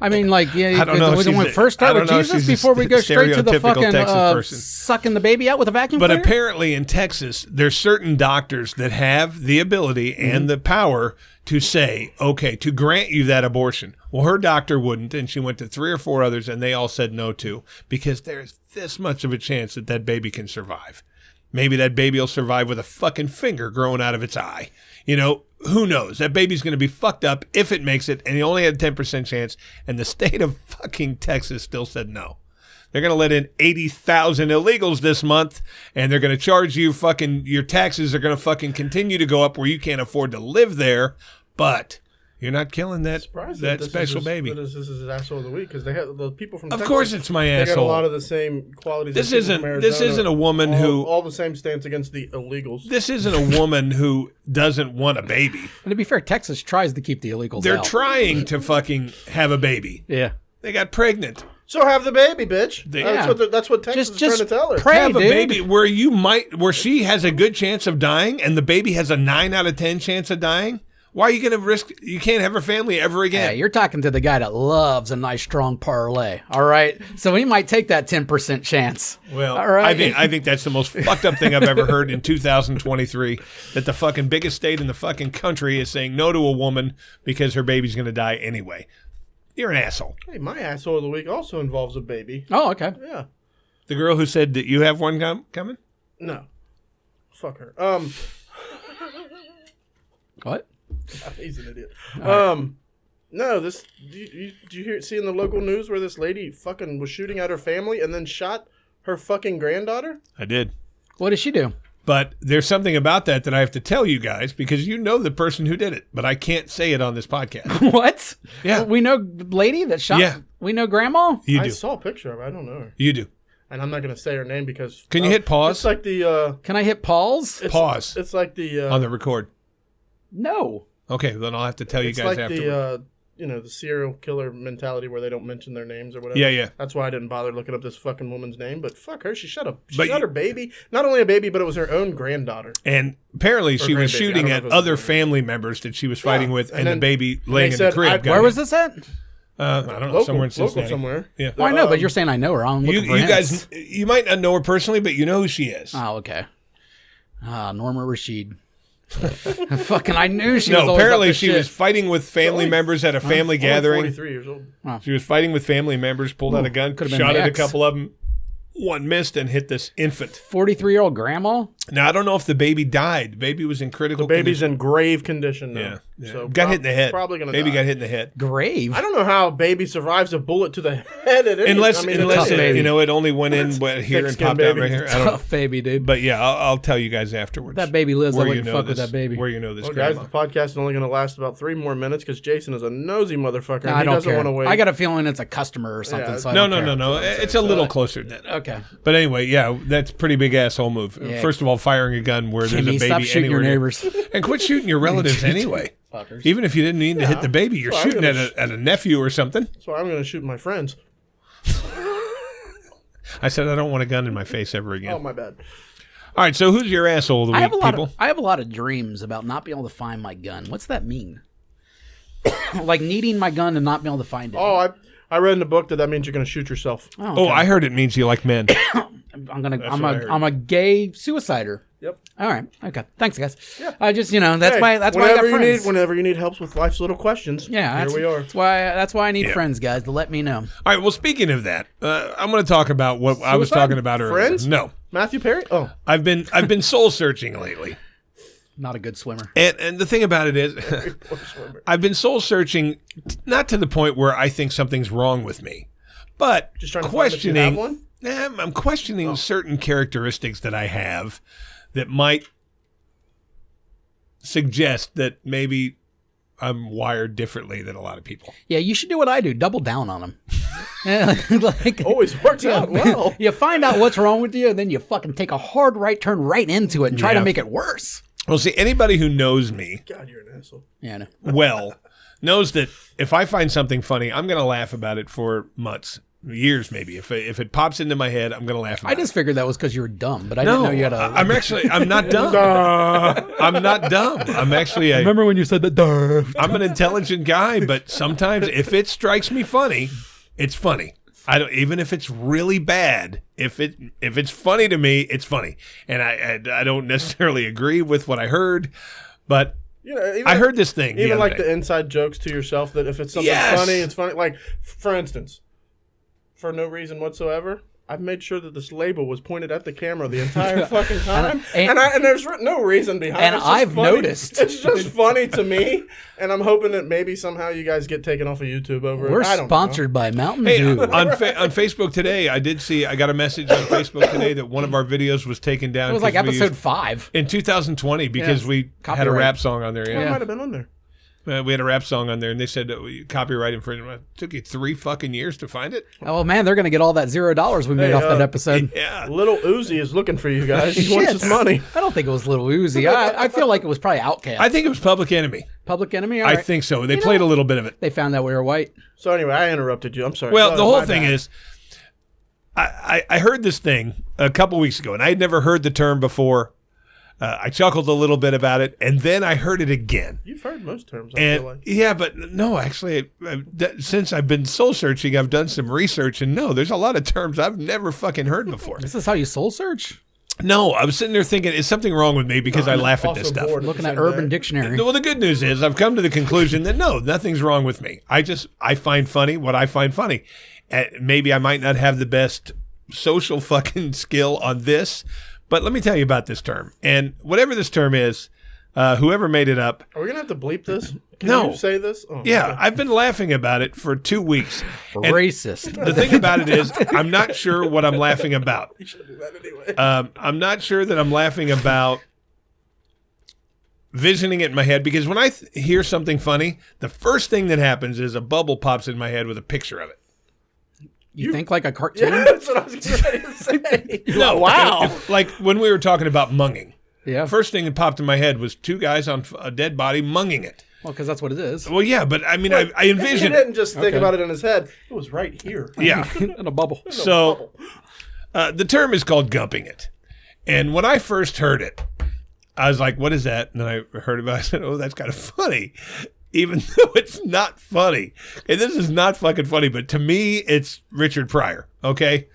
I mean, like, I don't know if when we she's first start I with don't know if Jesus she's a before we go straight to the stereotypical fucking Texas person. sucking the baby out with a vacuum But cleaner? apparently in Texas, there's certain doctors that have the ability and the power to say, okay, to grant you that abortion. Well, her doctor wouldn't, and she went to 3 or 4 others, and they all said no to, because there's this much of a chance that that baby can survive. Maybe that baby will survive with a fucking finger growing out of its eye. Who knows? That baby's going to be fucked up if it makes it, and he only had a 10% chance, and the state of fucking Texas still said no. They're going to let in 80,000 illegals this month, and they're going to charge you your taxes are going to fucking continue to go up where you can't afford to live there, but you're not killing that special baby. This is his asshole of the week because they have the people from Of Texas. Course it's my asshole. They got a lot of the same qualities. This as people from Arizona. a woman who all the same stance against the illegals. This isn't a woman who doesn't want a baby. And to be fair, Texas tries to keep the illegals They're out. trying to fucking have a baby. Yeah. They got pregnant. So have the baby, bitch. Yeah. That's what Texas is trying to tell her. pray, Have a dude. baby where she has a good chance of dying and the baby has a 9 out of 10 chance of dying. Why are you going to risk? You can't have her family ever again. Hey, you're talking to the guy that loves a nice strong parlay. All right, so he might take that 10% chance. Well, all right. I think that's the most fucked up thing I've ever heard in 2023. That the fucking biggest state in the fucking country is saying no to a woman because her baby's going to die anyway. You're an asshole. Hey, my asshole of the week also involves a baby. Oh, okay. Yeah. The girl who said that you have one coming? No. Fuck her. What? He's an idiot. No, this. Do you see in the local news where this lady fucking was shooting at her family and then shot her fucking granddaughter? I did. What did she do? But there's something about that I have to tell you guys because you know the person who did it, but I can't say it on this podcast. What? Yeah. We know lady that shot. Yeah. We know grandma. You I do. saw a picture of her. I don't know her. You do. And I'm not going to say her name because... Can you hit pause? It's like the... Can I hit pause? Pause. It's like the... on the record. No. Okay, then I'll have to tell you it's guys like afterwards. the serial killer mentality where they don't mention their names or whatever. Yeah. That's why I didn't bother looking up this fucking woman's name. But fuck her, she shot But her baby. Not only a baby, but it was her own granddaughter. And apparently she was grandbaby. I shooting don't know at if it was other a- family members that she was fighting with, and and the then- baby and laying they in the said, crib. Where was this at? I don't know, Local, somewhere in Cincinnati. somewhere. Yeah. Well, I know, but you're saying I know her. I'm looking for You hints. guys, you might not know her personally, but you know who she is. Oh, okay. Norma Rashid. Fucking, I knew she was No, always up apparently to she shit. was fighting with family members at a family gathering. 43 years old. She was fighting with family members, pulled out a gun, could've been shot my at a ex. couple of them. One missed and hit this infant. 43-year-old grandma. Now, I don't know if the baby died. The baby was in critical Baby's condition. in grave condition now. Yeah. So got hit in the head. Probably gonna Baby die. got hit in the head. Grave. I don't know how a baby survives a bullet to the head. At any, Unless, I mean, tough it, baby. it only went in here and Thick-skinned popped out baby. right here. I don't know. Tough baby, dude. But yeah, I'll tell you guys afterwards. That baby lives. I where wouldn't you know fuck with this, that baby. Where you know this well, guys, grandma. the podcast is only going to last about 3 more minutes because Jason is a nosy motherfucker. No, And I he don't doesn't care. want to wait. I got a feeling it's a customer or something. Yeah, so I No, don't no. care. It's a little closer than that. Okay. But anyway, yeah, that's a pretty big asshole move. Yeah. First of all, firing a gun where there's Jimmy, a baby stop shooting your anywhere near- neighbors. And quit shooting your relatives anyway. Fuckers. Even if you didn't mean to hit the baby, you're Well, I'm shooting gonna at a nephew or something. So I'm going to shoot my friends. I said I don't want a gun in my face ever again. Oh, my bad. All right, so who's your asshole of the I have week, a lot. people? I have a lot of dreams about not being able to find my gun. What's that mean? Like needing my gun and not being able to find it. Oh, I read in the book that means you're going to shoot yourself. Oh, I heard it means you like men. I'm what I heard. a gay suicider. Yep. All right. Okay. Thanks, guys. Yeah. I just that's Hey, why I got friends. Whenever you need help with life's little questions, Yeah, here we are. That's why I need friends, guys, to let me know. All right, well, speaking of that, I'm going to talk about what I was Suicide? talking about earlier. Friends? No, Matthew Perry? Oh. I've been soul searching lately. Not a good swimmer. And the thing about it is, I've been soul searching, not to the point where I think something's wrong with me, but Just trying to find if you have one? I'm questioning certain characteristics that I have that might suggest that maybe I'm wired differently than a lot of people. Yeah, you should do what I do. Double down on them. like, Always works out well. You find out what's wrong with you, and then you fucking take a hard right turn right into it and try to Yeah. make it worse. Well, see, anybody who knows me God, you're an asshole. Yeah, I know. well knows that if I find something funny, I'm going to laugh about it for months, years maybe. If it pops into my head, I'm going to laugh about I it. just figured that was because you were dumb, but I didn't know you had a... I'm not dumb. I'm not dumb. I'm actually Remember when you said that? Duh. I'm an intelligent guy, but sometimes if it strikes me funny, it's funny. I don't, even if it's really bad, if it's funny to me, it's funny. And I don't necessarily agree with what I heard, but You know, even I heard this thing. Even the like other day. the inside jokes to yourself that if it's something Yes. funny, it's funny. Like, for instance, for no reason whatsoever, I've made sure that this label was pointed at the camera the entire fucking time. And there's no reason behind it. And It's just I've funny. noticed. It's just funny to me. And I'm hoping that maybe somehow you guys get taken off of YouTube over it. We're I don't sponsored by Mountain Hey, Dew. on Facebook today, I got a message on Facebook today that one of our videos was taken down. It was like 'cause we episode used- 5. in 2020 because Yeah. we had a Copyright. rap song on there. know. It Yeah. might have been on there. We had a rap song on there, and they said copyright infringement. It took you 3 fucking years to find it. Oh, man, they're going to get all that $0 we made Hey, off that episode. Yeah. Little Uzi is looking for you guys. He wants his money. I don't think it was Little Uzi. I feel like it was probably Outkast. I think it was Public Enemy. Public Enemy? All I right. think so. They played a little bit of it. They found out we were white. So anyway, I interrupted you. I'm sorry. Well, Oh, the whole my thing bad. is, I heard this thing a couple weeks ago, and I had never heard the term before. I chuckled a little bit about it, and then I heard it again. You've heard most terms, I feel And like. yeah, but no, actually, since I've been soul searching, I've done some research, and no, there's a lot of terms I've never fucking heard before. This is how you soul search? No, I was sitting there thinking, is something wrong with me because I laugh at Also this stuff? bored Looking the at same Urban day. Dictionary. Well, the good news is I've come to the conclusion that no, nothing's wrong with me. I find funny what I find funny. Maybe I might not have the best social fucking skill on this, but let me tell you about this term. And whatever this term is, Whoever made it up. Are we gonna have to bleep this? Can No. you say this? Oh, Yeah, okay. I've been laughing about it for 2 weeks. And Racist. the thing about it is, I'm not sure what I'm laughing about. You should do that anyway. I'm not sure that I'm laughing about visioning it in my head, because when I hear something funny, the first thing that happens is a bubble pops in my head with a picture of it. You think like a cartoon? Yeah, that's what I was getting ready to say. No, Wow. Like when we were talking about munging. Yeah. First thing that popped in my head was 2 guys on a dead body munging it. Well, because that's what it is. Well, yeah, but I mean, I He envision didn't it. just think about it in his head. It was right here. Yeah. In a bubble. So the term is called gumping it. And when I first heard it, I was like, what is that? And then I heard about it. I said, oh, that's kind of funny. Even though it's not funny. And this is not fucking funny, but to me, it's Richard Pryor, okay?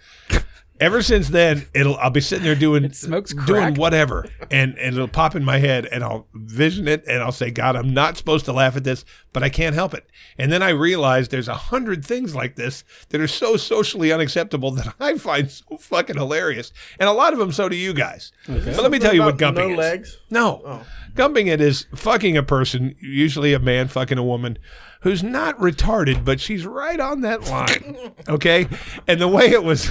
Ever since then, I'll be sitting there doing whatever, and it'll pop in my head, and I'll vision it, and I'll say, God, I'm not supposed to laugh at this, but I can't help it. And then I realize there's 100 things like this that are so socially unacceptable that I find so fucking hilarious, and a lot of them so do you guys. Okay. But let me tell you what gumping is. No legs? No. Oh. Gumping it is fucking a person, usually a man fucking a woman, who's not retarded, but she's right on that line. Okay? And the way it was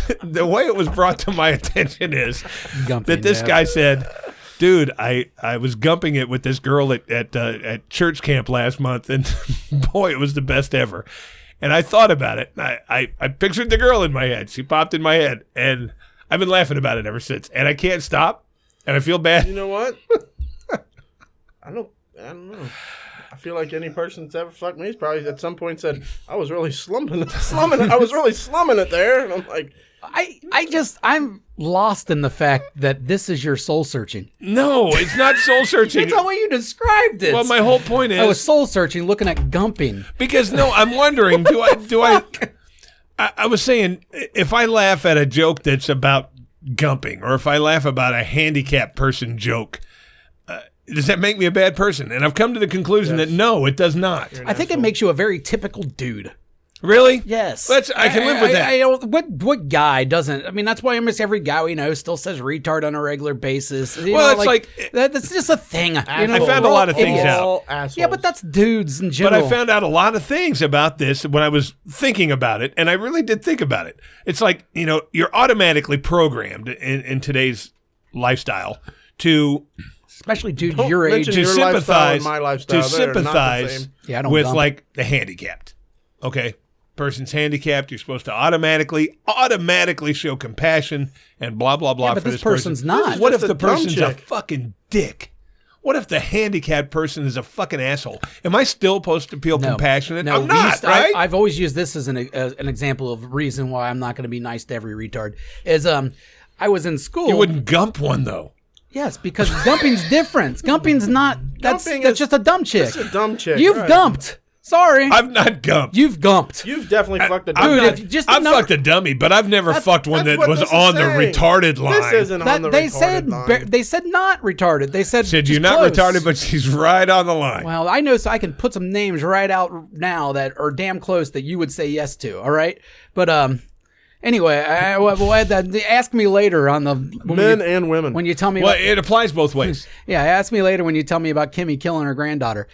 brought to my attention is that this guy said, dude, I was gumping it with this girl at church camp last month, and boy, it was the best ever. And I thought about it. I pictured the girl in my head. She popped in my head, and I've been laughing about it ever since. And I can't stop, and I feel bad. You know what? I don't know. I feel like any person that's ever fucked me has probably at some point said, I was really slumming it there. And I'm like, I'm lost in the fact that this is your soul searching. No, it's not soul searching. That's the way you described it. Well, my whole point is I was soul searching, looking at gumping. because no, I'm wondering, I was saying, if I laugh at a joke that's about gumping, or if I laugh about a handicapped person joke, does that make me a bad person? And I've come to the conclusion that no, it does not. I think it makes you a very typical dude. Really? Yes. I can live with that. I don't, what guy doesn't? I mean, that's why almost every guy we know still says retard on a regular basis. Well, that's just a thing. I found a lot of things out. Assholes. Yeah, but that's dudes in general. But I found out a lot of things about this when I was thinking about it, and I really did think about it. It's like, you're automatically programmed in today's lifestyle to... Especially dudes your age. To sympathize, my lifestyle. with like the handicapped. Okay, person's handicapped. You're supposed to automatically show compassion and blah blah blah. Yeah, but for this person's person. not. What if Just the a dumb person's a chick. fucking dick? What if the handicapped person is a fucking asshole? Am I still supposed to feel compassionate? No, I'm not. Right? I've always used this as an example of reason why I'm not going to be nice to every retard. Is I was in school. You wouldn't gump one though. Yes, because gumping's different. Gumping's not. That's just a dumb chick. It's a dumb chick. You've right. gumped. Sorry. I've not gumped. You've gumped. You've definitely fucked a Dude, dumb. I've fucked a dummy, but I've never fucked one that what was this is on the saying. retarded line. This isn't on the retarded line. They said not retarded. They said You're not close. retarded, but she's right on the line. Well, I know, so I can put some names right out now that are damn close that you would say yes to. All right, but anyway, ask me later on the Men and women. when you tell me. Well, about, it applies both ways. yeah, ask me later when you tell me about Kimmy killing her granddaughter.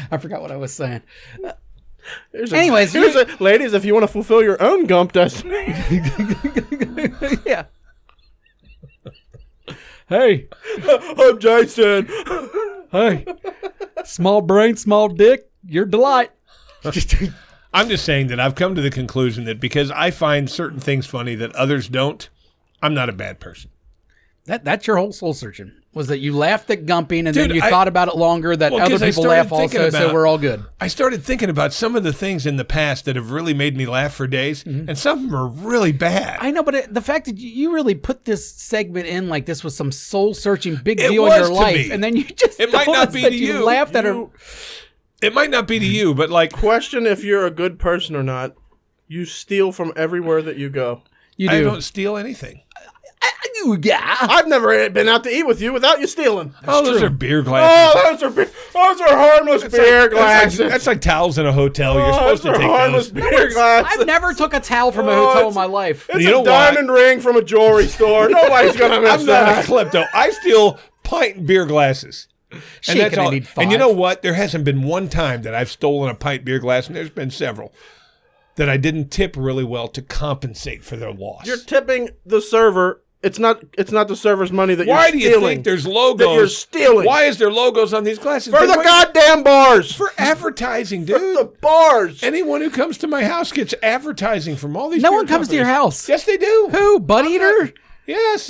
I forgot what I was saying. Anyways, ladies, if you want to fulfill your own gump destiny. yeah. Hey, I'm Jason. hey, small brain, small dick, your delight. I'm just saying that I've come to the conclusion that because I find certain things funny that others don't, I'm not a bad person. That's your whole soul searching. Was that you laughed at gumping and then Dude, you thought about it longer that other 'cause I people started laugh thinking also, so about- we're all good. I started thinking about some of the things in the past that have really made me laugh for days, and some of them are really bad. I know, but the fact that you really put this segment in like this was some soul searching big It deal in was your to life, me. and then you just It might told not us be that to you you. laughed at her. It might not be to you, but like Question if you're a good person or not. You steal from everywhere that you go. You I do. don't steal anything. beluga. I've never been out to eat with you without you stealing. Those are beer glasses. Those are harmless beer glasses. That's like towels in a hotel. You're supposed to those are take harmless those. beer glasses. I've never took a towel from a hotel in my life. It's You know a diamond ring from a jewelry store. Nobody's gonna miss I'm not a that. klepto. I steal pint beer glasses. Shake it, I need 5. And you know what? There hasn't been one time that I've stolen a pint beer glass, and there's been several, that I didn't tip really well to compensate for their loss. You're tipping the server. It's not the server's money that Why you're do stealing. you think there's logos? That you're stealing. Why is there logos on these glasses? For the goddamn bars. For advertising, For dude. the bars. Anyone who comes to my house gets advertising from all these. No beer one comes to your companies. house. Yes, they do. Who? Butt Eater? Yes,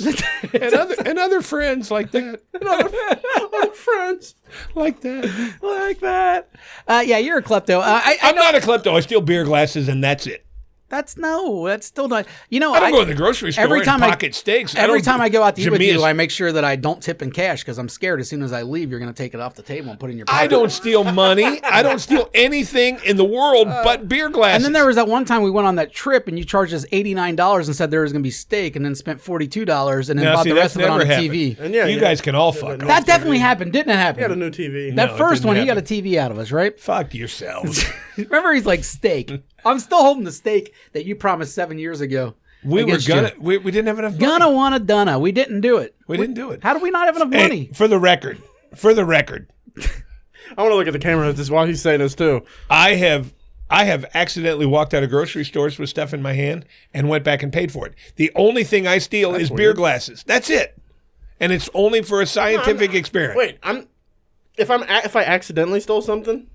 and other friends like that. Other friends. Like that. Like that. Yeah, you're a klepto. I'm not a klepto. I steal beer glasses, and that's it. That's still not. You know, I don't go to the grocery store every time and pocket steaks. Every time I go out to eat with you, Jamia's- I make sure that I don't tip in cash because I'm scared as soon as I leave, you're going to take it off the table and put it in your pocket. I don't steal money. I don't steal anything in the world but beer glasses. And then there was that one time we went on that trip and you charged us $89 and said there was going to be steak and then spent $42 and then Now, bought see, the that's rest of it on never the happened. TV. And yeah, you guys can all fuck off. That definitely happened, didn't it happen? He had a new TV. That No, it first didn't one, he got a happen. TV out of us, right? Fuck yourselves. Remember, he's like, steak. I'm still holding the steak that you promised 7 years ago. We were against gonna. you. We didn't have enough money. Gonna, wanna, dunna. We didn't do it. We didn't do it. How do we not have enough Hey, money? for the record, I want to look at the camera while he's saying this too. I have accidentally walked out of grocery stores with stuff in my hand and went back and paid for it. The only thing I steal is beer glasses. That's it, and it's only for a scientific experiment. Wait, if I accidentally stole something.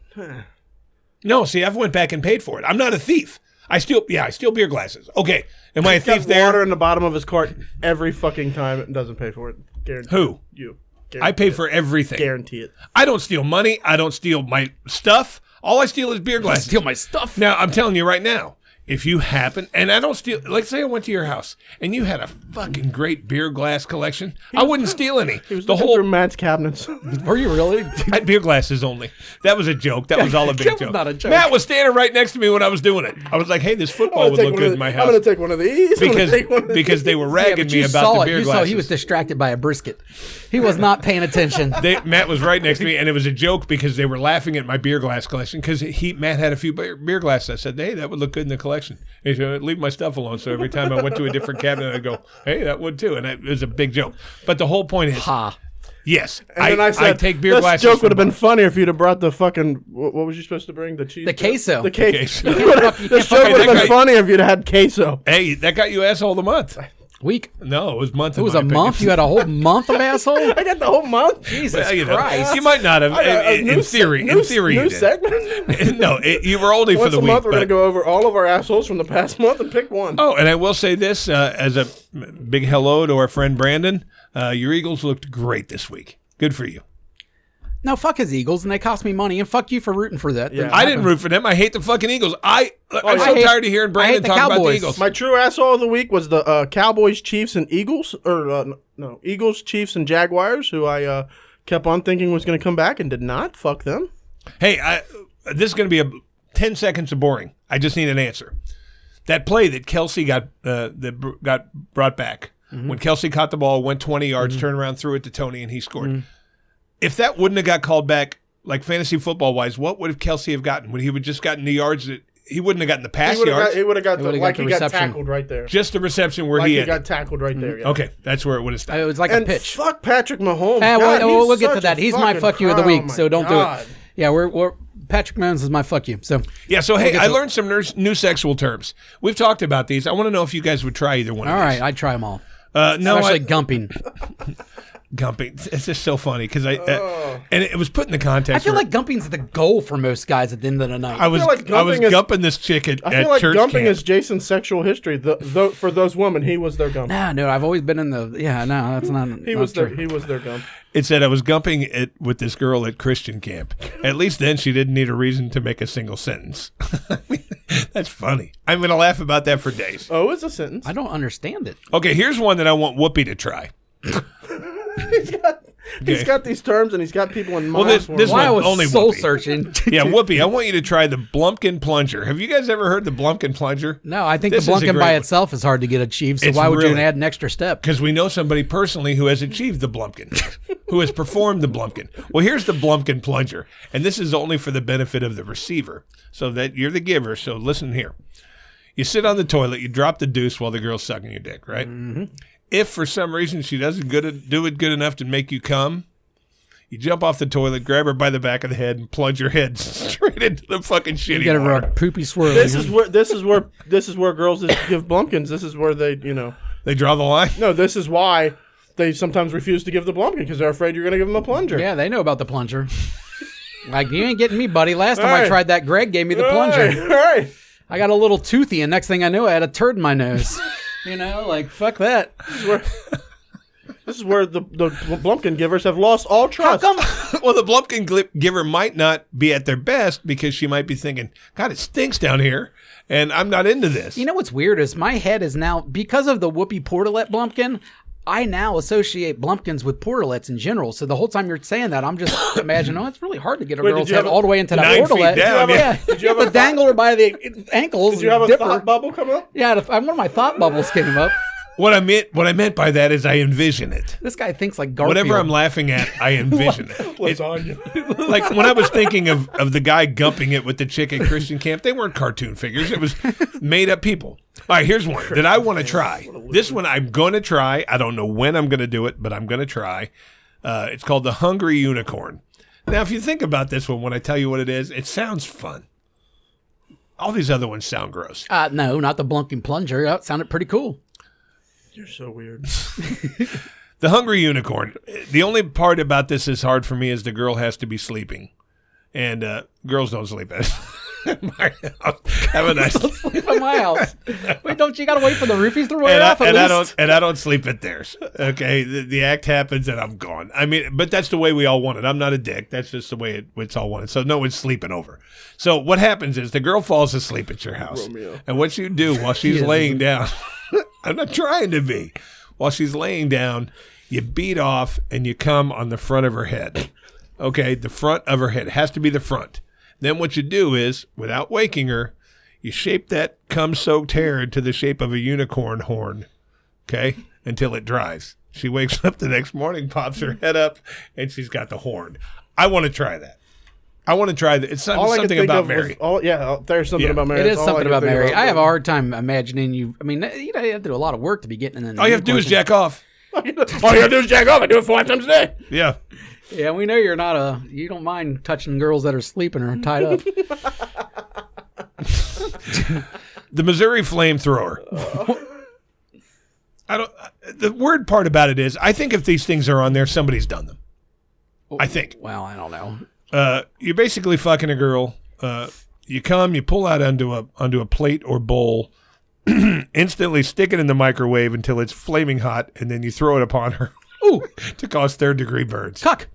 No, see, I've went back and paid for it. I'm not a thief. I steal beer glasses. Okay, am I a He's got thief there? water in the bottom of his cart every fucking time and doesn't pay for it. Guarantee. Who? You. I pay for everything. Guarantee it. I don't steal money. I don't steal my stuff. All I steal is beer glasses. Steal my stuff. Now, I'm telling you right now, if you happen, and I don't steal, like say I went to your house and you had a fucking great beer glass collection, I wouldn't steal any. He was The looking whole through Matt's cabinets. Were you really? I had beer glasses only. That was a joke. That was all a big That was joke. not a joke. Matt was standing right next to me when I was doing it. I was like, hey, this football would look good in my I'm house. going to take one of these. I'm gonna take one of Because these. they were Yeah, ragging but me you about saw the it. beer You glasses. saw he was distracted by a brisket. He was not paying attention. Matt was right next to me, and it was a joke because they were laughing at my beer glass collection because Matt had a few beer glasses. I said, hey, that would look good in the collection. He said, leave my stuff alone. So every time I went to a different cabinet, I'd go, hey, that would too. And it was a big joke. But the whole point is, Ha. yes, And then I said, I take beer this glasses. joke would have from been funnier if you'd have brought the fucking, what was you supposed to bring? The cheese? The queso. The queso. queso. This joke Hey, would have that been guy- funnier if you'd have had queso. Hey, that got you asshole of the month. Week. No, it was month. It was a month. You had a whole month of asshole. I got the whole month. Jesus Well, you know, Christ. you might not have. In theory, you new did. segment. No, you were only for Once the a week. month, we're going to but- go over all of our assholes from the past month and pick one. Oh, and I will say this as a big hello to our friend Brandon. Your Eagles looked great this week. Good for you. No, fuck his Eagles, and they cost me money, and fuck you for rooting for that. Yeah. I didn't root for them. I hate the fucking Eagles. I'm so I tired of hearing Brandon the talk about the Cowboys. Eagles. My true asshole of the week was the Cowboys, Chiefs, and Eagles, or no, Eagles, Chiefs, and Jaguars, who I kept on thinking was going to come back and did not. Fuck them. Hey, this is going to be 10 seconds of boring. I just need an answer. That play that Kelsey got brought back, when Kelsey caught the ball, went 20 yards, turned around, threw it to Tony, and he scored. If that wouldn't have got called back, like fantasy football wise, what would have Kelsey have gotten? Would he have just gotten the yards that he wouldn't have gotten the pass yards? He would have got He would've like got the he got reception. tackled right there. Just the reception where Like he he had. got tackled right there. Yeah. Okay, that's where it would have stopped. It was like And a pitch. fuck Patrick Mahomes. Hey, God, we'll he's get to such that. a He's my fucking fuck you of the clown. week, Oh my so don't God. do it. Yeah, we're Patrick Mahomes is my fuck you. So Yeah, so hey, get I to learned some new sexual terms. We've talked about these. I want to know if you guys would try either one all of right, these. I'd try them all. No, Especially gumping. Gumping. It's just so funny because and it was put in the context. I feel where like gumping's the goal for most guys at the end of the night. I was feel like I was gumping is- gumping this chick at I feel like church gumping camp. is Jason's sexual history. For those women, he was their gump. Nah, no, I've always been in the. Yeah, no, that's not. He was their gump. It said I was gumping it with this girl at Christian camp. At least then she didn't need a reason to make a single sentence. I mean, that's funny. I'm going to laugh about that for days. Oh, it's a sentence. I don't understand it. Okay, here's one that I want Whoopi to try. He's got these terms and he's got people in mind. Well, this Why I one, was only soul Whoopi. searching. Yeah, Whoopi, I want you to try the Blumpkin plunger. Have you guys ever heard the Blumpkin plunger? No, I think This the is a Blumpkin great by one. itself is hard to get achieved. So It's why would you really- add an extra step? Because we know somebody personally who has achieved the Blumpkin, who has performed the Blumpkin. Well, here's the Blumpkin plunger, and this is only for the benefit of the receiver, so that you're the giver. So listen here. You sit on the toilet, you drop the deuce while the girl's sucking your dick, right? Mm-hmm. If for some reason she doesn't do it good enough to make you come, you jump off the toilet, grab her by the back of the head, and plunge your head straight into the fucking shitty You got water. a poopy swirl. This is where girls that give Blumpkins. This is where they, They draw the line. No, this is why they sometimes refuse to give the Blumpkin because they're afraid you're going to give them a plunger. Yeah, they know about the plunger. Like, you ain't getting me, buddy. Last time All I right. tried that, Greg gave me the plunger. All right. I got a little toothy, and next thing I knew, I had a turd in my nose. Like, fuck that. This is where the Blumpkin givers have lost all trust. Well, the Blumpkin giver might not be at their best because she might be thinking, God, it stinks down here, and I'm not into this. You know what's weird is my head is now, because of the Whoopi Portalette Blumpkin, I now associate Blumpkins with portalettes in general. So the whole time you're saying that, I'm just imagining, it's really hard to get a Wait, girl's did you head have a- all the way into that 9 feet portalette. down, yeah. Did you have a dangle her by the ankles. Did you have a dipper. thought bubble come up? Yeah, one of my thought bubbles came up. What I meant by that is I envision it. This guy thinks like Garfield. Whatever I'm laughing at, I envision it. Lasagna. Like when I was thinking of the guy gumping it with the chick at Christian camp, they weren't cartoon figures. It was made up people. All right, here's one that I want to try. This one I'm going to try. I don't know when I'm going to do it, but I'm going to try. It's called the Hungry Unicorn. Now, if you think about this one, when I tell you what it is, it sounds fun. All these other ones sound gross. No, not the Blumpkin plunger. That sounded pretty cool. You're so weird. The Hungry Unicorn. The only part about this is hard for me is the girl has to be sleeping. And girls don't sleep at my house. Have a nice Sleep in my house. Wait, don't you got to wait for the roofies to wear off at least? I don't sleep at theirs. Okay, the act happens and I'm gone. I mean, but that's the way we all want it. I'm not a dick. That's just the way it's all wanted. So no one's sleeping over. So what happens is the girl falls asleep at your house, Romeo. and what you do while she's laying down, I'm not trying to be. While she's laying down, you beat off and you come on the front of her head. Okay, the front of her head. It has to be the front. Then what you do is, without waking her, you shape that cum-soaked hair into the shape of a unicorn horn, okay, until it dries. She wakes up the next morning, pops her head up, and she's got the horn. I want to try that. I want to try that. It's All I could something think about of Mary. There's something Yeah. about Mary. It That's is all something could about think Mary. about. I have a hard time imagining you. I mean, you have to do a lot of work to be getting in. All you have to do is jack off. All you gotta do is jack off. I do it 5 times a day. Yeah. Yeah, we know you're not you don't mind touching girls that are sleeping or tied up. The Missouri flamethrower. The weird part about it is, I think if these things are on there, somebody's done them. I think. Well, I don't know. You're basically fucking a girl. You come, you pull out onto a plate or bowl, instantly stick it in the microwave until it's flaming hot, and then you throw it upon her. Ooh, To cause third-degree burns. cuck,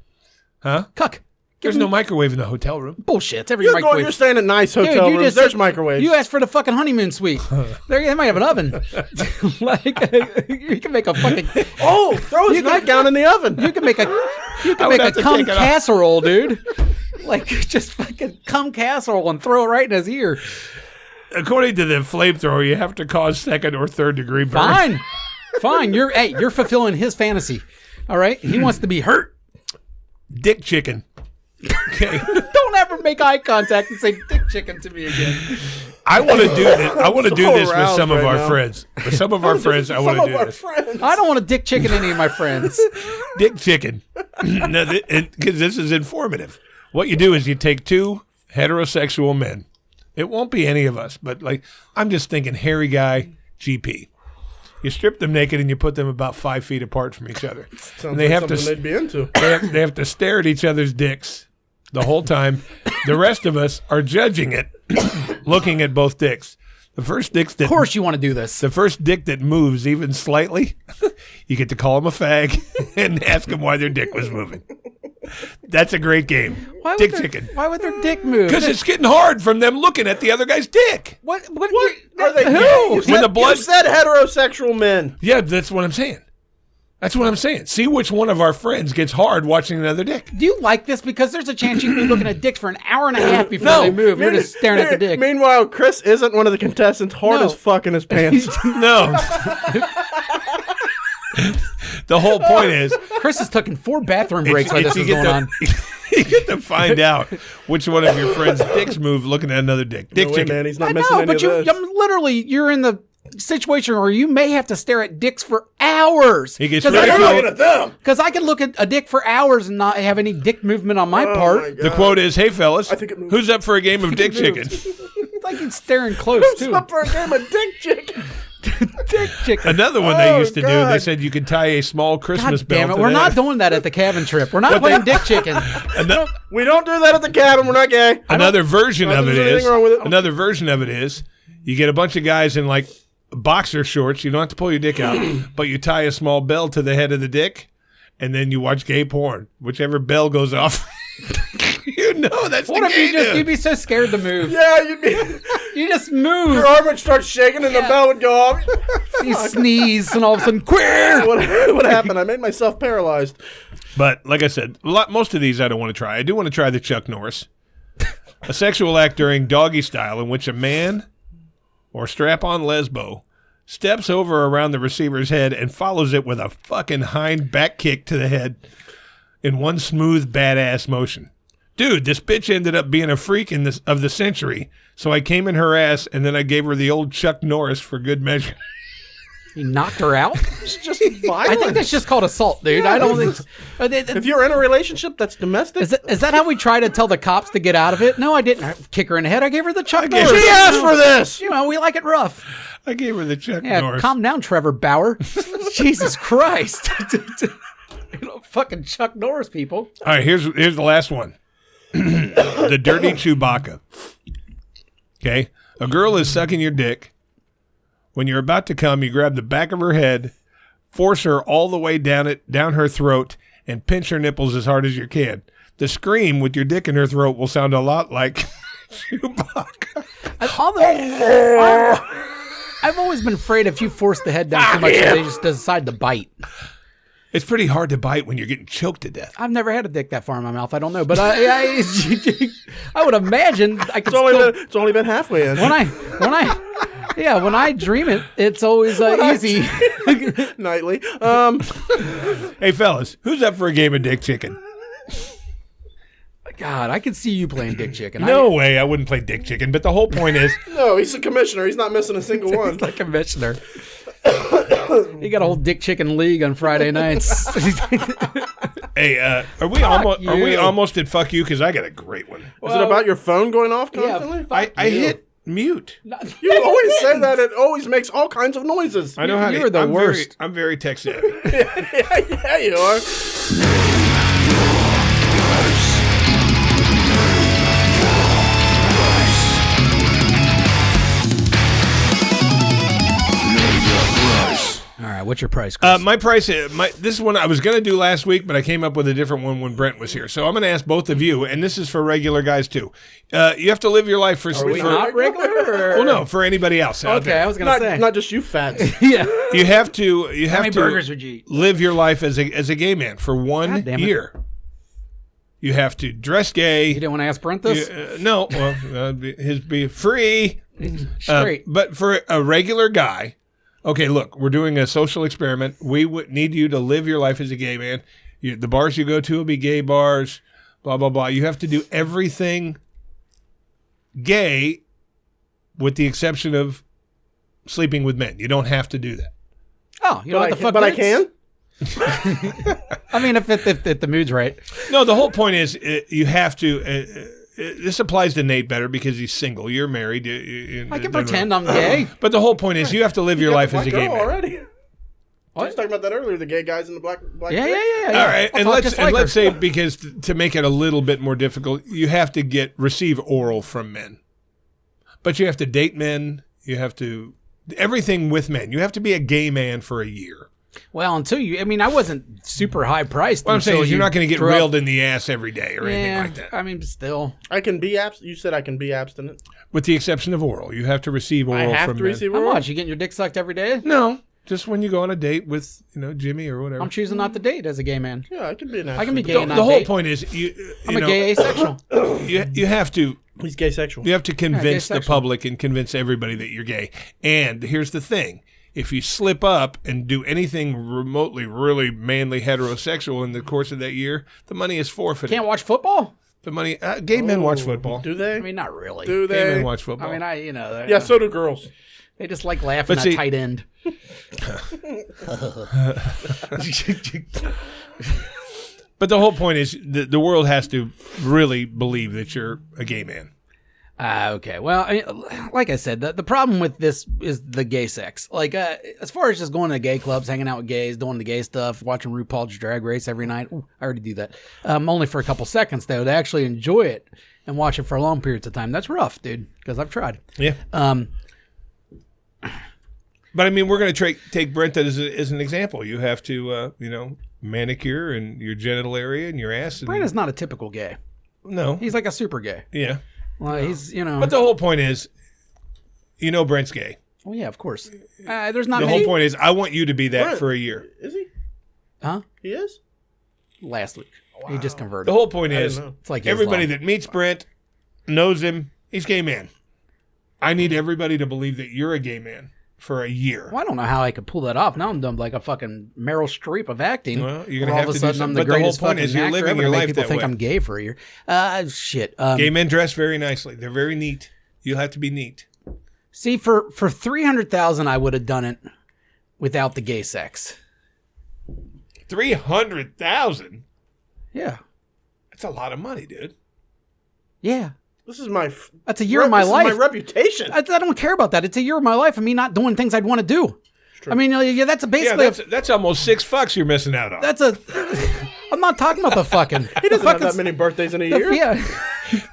Huh? cuck. There's no microwave in the hotel room. Bullshit. It's every You're microwave. staying at nice hotel rooms. There's microwaves. You asked for the fucking honeymoon suite. They might have an oven. You can make a fucking. Throw his nightgown in the oven. You can make a would have to cum take it off. casserole, dude. Like just fucking cum casserole and throw it right in his ear. According to the flamethrower, you have to cause second or third-degree burns. Fine. You're fulfilling his fantasy. All right. He wants to be hurt. Dick chicken. Okay. Don't ever make eye contact and say dick chicken to me again. I want to do this. I want to do so this with aroused some of right our now. friends. With some of our friends, I want to do this. I don't want to dick chicken any of my friends. Dick chicken. Because this is informative. What you do is you take 2 heterosexual men. It won't be any of us, but like I'm just thinking hairy guy, GP. You strip them naked and you put them about 5 feet apart from each other. Sounds And they like have to something they'd be into. they have to stare at each other's dicks the whole time. The rest of us are judging it, looking at both dicks. The first dick Of course you want to do this. the first dick that moves even slightly, you get to call them a fag and ask them why their dick was moving. That's a great game. Dick chicken. Why would their dick move? Because it's getting hard from them looking at the other guy's dick. What Are they who? gay? You When the blood- you said heterosexual men. Yeah, that's what I'm saying. That's what I'm saying. See which one of our friends gets hard watching another dick. Do you like this? Because there's a chance you can be looking at dicks for an hour and a half before they move. You're just staring at the dick. Meanwhile, Chris isn't one of the contestants, hard as fuck in his pants. No. The whole point is, Chris has taken 4 bathroom breaks while this is going on. You get to find out which one of your friends' dicks move looking at another dick. Dick chicken. Man, he's not I missing know, any but of this. you're in the situation where you may have to stare at dicks for hours. He gets You're looking at them. Because I can look at a dick for hours and not have any dick movement on my part. My God. The quote is, "Hey fellas, I think it moved. who's up for a game of dick chicken?" It's like it's staring close Who's too. up for a game of dick chicken? Dick chicken. Another one they Oh, used to do. God. They said you could tie a small Christmas God bell. damn it! to We're the not head. doing that at the cabin trip. We're not playing dick chicken. We don't do that at the cabin. We're not gay. Another version Not of that it there's is. anything wrong with it. Another version of it is. You get a bunch of guys in like boxer shorts. You don't have to pull your dick out, but you tie a small bell to the head of the dick, and then you watch gay porn. Whichever bell goes off, you know that's What the if gay you'd be so scared to move? Yeah, you'd be. You just move. Your arm would start shaking and the bell would go off. You sneeze and all of a sudden, queer. What happened? I made myself paralyzed. But like I said, most of these I don't want to try. I do want to try the Chuck Norris, a sexual act during doggy style in which a man or strap-on lesbo steps over around the receiver's head and follows it with a fucking hind back kick to the head in one smooth, badass motion. Dude, this bitch ended up being a freak of the century, so I came in her ass and then I gave her the old Chuck Norris for good measure. You knocked her out? It's just I violent. think that's just called assault, dude. I don't think. If you're in a relationship that's domestic, Is that how we try to tell the cops to get out of it? No, I didn't kick her in the head. I gave her the Chuck Norris. she asked for this. You know, we like it rough. I gave her the Chuck Yeah, Norris. calm down, Trevor Bauer. Jesus Christ. You know, fucking Chuck Norris, people. All right, here's the last one. The dirty Chewbacca. Okay? A girl is sucking your dick. When you're about to come, you grab the back of her head, force her all the way down her throat, and pinch her nipples as hard as you can. The scream with your dick in her throat will sound a lot like Chewbacca. I've always been afraid if you force the head down too much, they just decide to bite. It's pretty hard to bite when you're getting choked to death. I've never had a dick that far in my mouth. I don't know, but I would imagine I could. It's only been halfway in. When I dream it, it's always easy. Nightly. Hey, fellas, who's up for a game of dick chicken? God, I could see you playing dick chicken. No way, I wouldn't play dick chicken. But the whole point is, No, he's a commissioner. He's not missing a single one. He's like commissioner. You got a whole dick chicken league on Friday nights. hey, are we almost at fuck you? Because I got a great one. Is it about your phone going off constantly? I hit mute. You always say that. It always makes all kinds of noises. I know how You're the worst. I'm very tech savvy. yeah, you are. All right, what's your price, Chris? My price, this is one I was going to do last week, but I came up with a different one when Brent was here. So I'm going to ask both of you, and this is for regular guys too. You have to live your life for. Are we not regular? Or? Well, no, for anybody else. out Okay, there. I was gonna say Not just you fats. yeah. You have to. How many burgers would you eat? live your life as a gay man for 1 God damn it. year. You have to dress gay. You didn't want to ask Brent this? No, well, his be free. Straight. But for a regular guy, okay, look, we're doing a social experiment. We would need you to live your life as a gay man. The bars you go to will be gay bars, blah, blah, blah. You have to do everything gay with the exception of sleeping with men. You don't have to do that. Oh, you know what the fuck? But I can? I mean, if the mood's right. No, the whole point is you have to. This applies to Nate better because he's single. You're married. I can pretend I'm gay. But the whole point is you have to live your life as a gay man. already. I was talking about that earlier. The gay guys in the black. Yeah. All right, I'll talk just like let's her. say because to make it a little bit more difficult, you have to receive oral from men, but you have to date men. You have to everything with men. You have to be a gay man for a year. Well, I wasn't super high priced. What I'm saying is you're not going to get railed in the ass every day or anything like that. I mean, still. I can be abstinent. You said I can be abstinent. With the exception of oral, you have to receive oral I have from to men. receive How oral. much? You getting your dick sucked every day? No, Just when you go on a date with, Jimmy or whatever. I'm choosing not to date as a gay man. Yeah, I can be an I can be gay The, and not the whole date. point is, I'm a gay asexual. you have to. He's gay sexual. You have to convince the sexual. public and convince everybody that you're gay. And here's the thing. If you slip up and do anything remotely really manly heterosexual in the course of that year, the money is forfeited. Can't watch football? The money, gay men watch football. Do they? I mean, not really. Do Gay men they? watch football. I mean, Yeah, so do girls. they just like laughing But at see- tight end. But the whole point is the world has to really believe that you're a gay man. Okay. Well, I mean, like I said, the problem with this is the gay sex. Like, as far as just going to gay clubs, hanging out with gays, doing the gay stuff, watching RuPaul's Drag Race every night. Ooh, I already do that. Only for a couple seconds, though. To actually enjoy it and watch it for long periods of time. That's rough, dude, because I've tried. Yeah. But I mean, we're going to take Brent as an example. You have to, manicure and your genital area and your ass. And, Brandon's not a typical gay. no. He's like a super gay. Yeah. Well, he's, But the whole point is, Brent's gay. well, yeah, of course. There's not The many. whole point is, I want you to be that Brent. for a year. Is he? Huh? He is? Last week. He just The converted. whole point I is, didn't know. It's like everybody Islam. that meets Brent knows him. He's a gay man. I need everybody to believe that you're a gay man for a year. Well, I don't know how I could pull that off. Now I'm done like a fucking Meryl Streep of acting. Well, you're gonna Where have all of to a do sudden I'm something. the But the whole greatest point fucking is you're actor living ever your to make life people that think way. I'm gay for a year. Shit. Gay men dress very nicely. They're very neat. You'll have to be neat. See, for 300,000, I would have done it without the gay sex. 300,000. Yeah. That's a lot of money, dude. Yeah. This is my... That's a year of my life. This is my reputation. I don't care about that. It's a year of my life of me not doing things I'd want to do. I mean, yeah, that's basically Yeah, that's almost $6 you're missing out on. that's a. I'm not talking about the fucking. He doesn't have that many birthdays in a year. Yeah.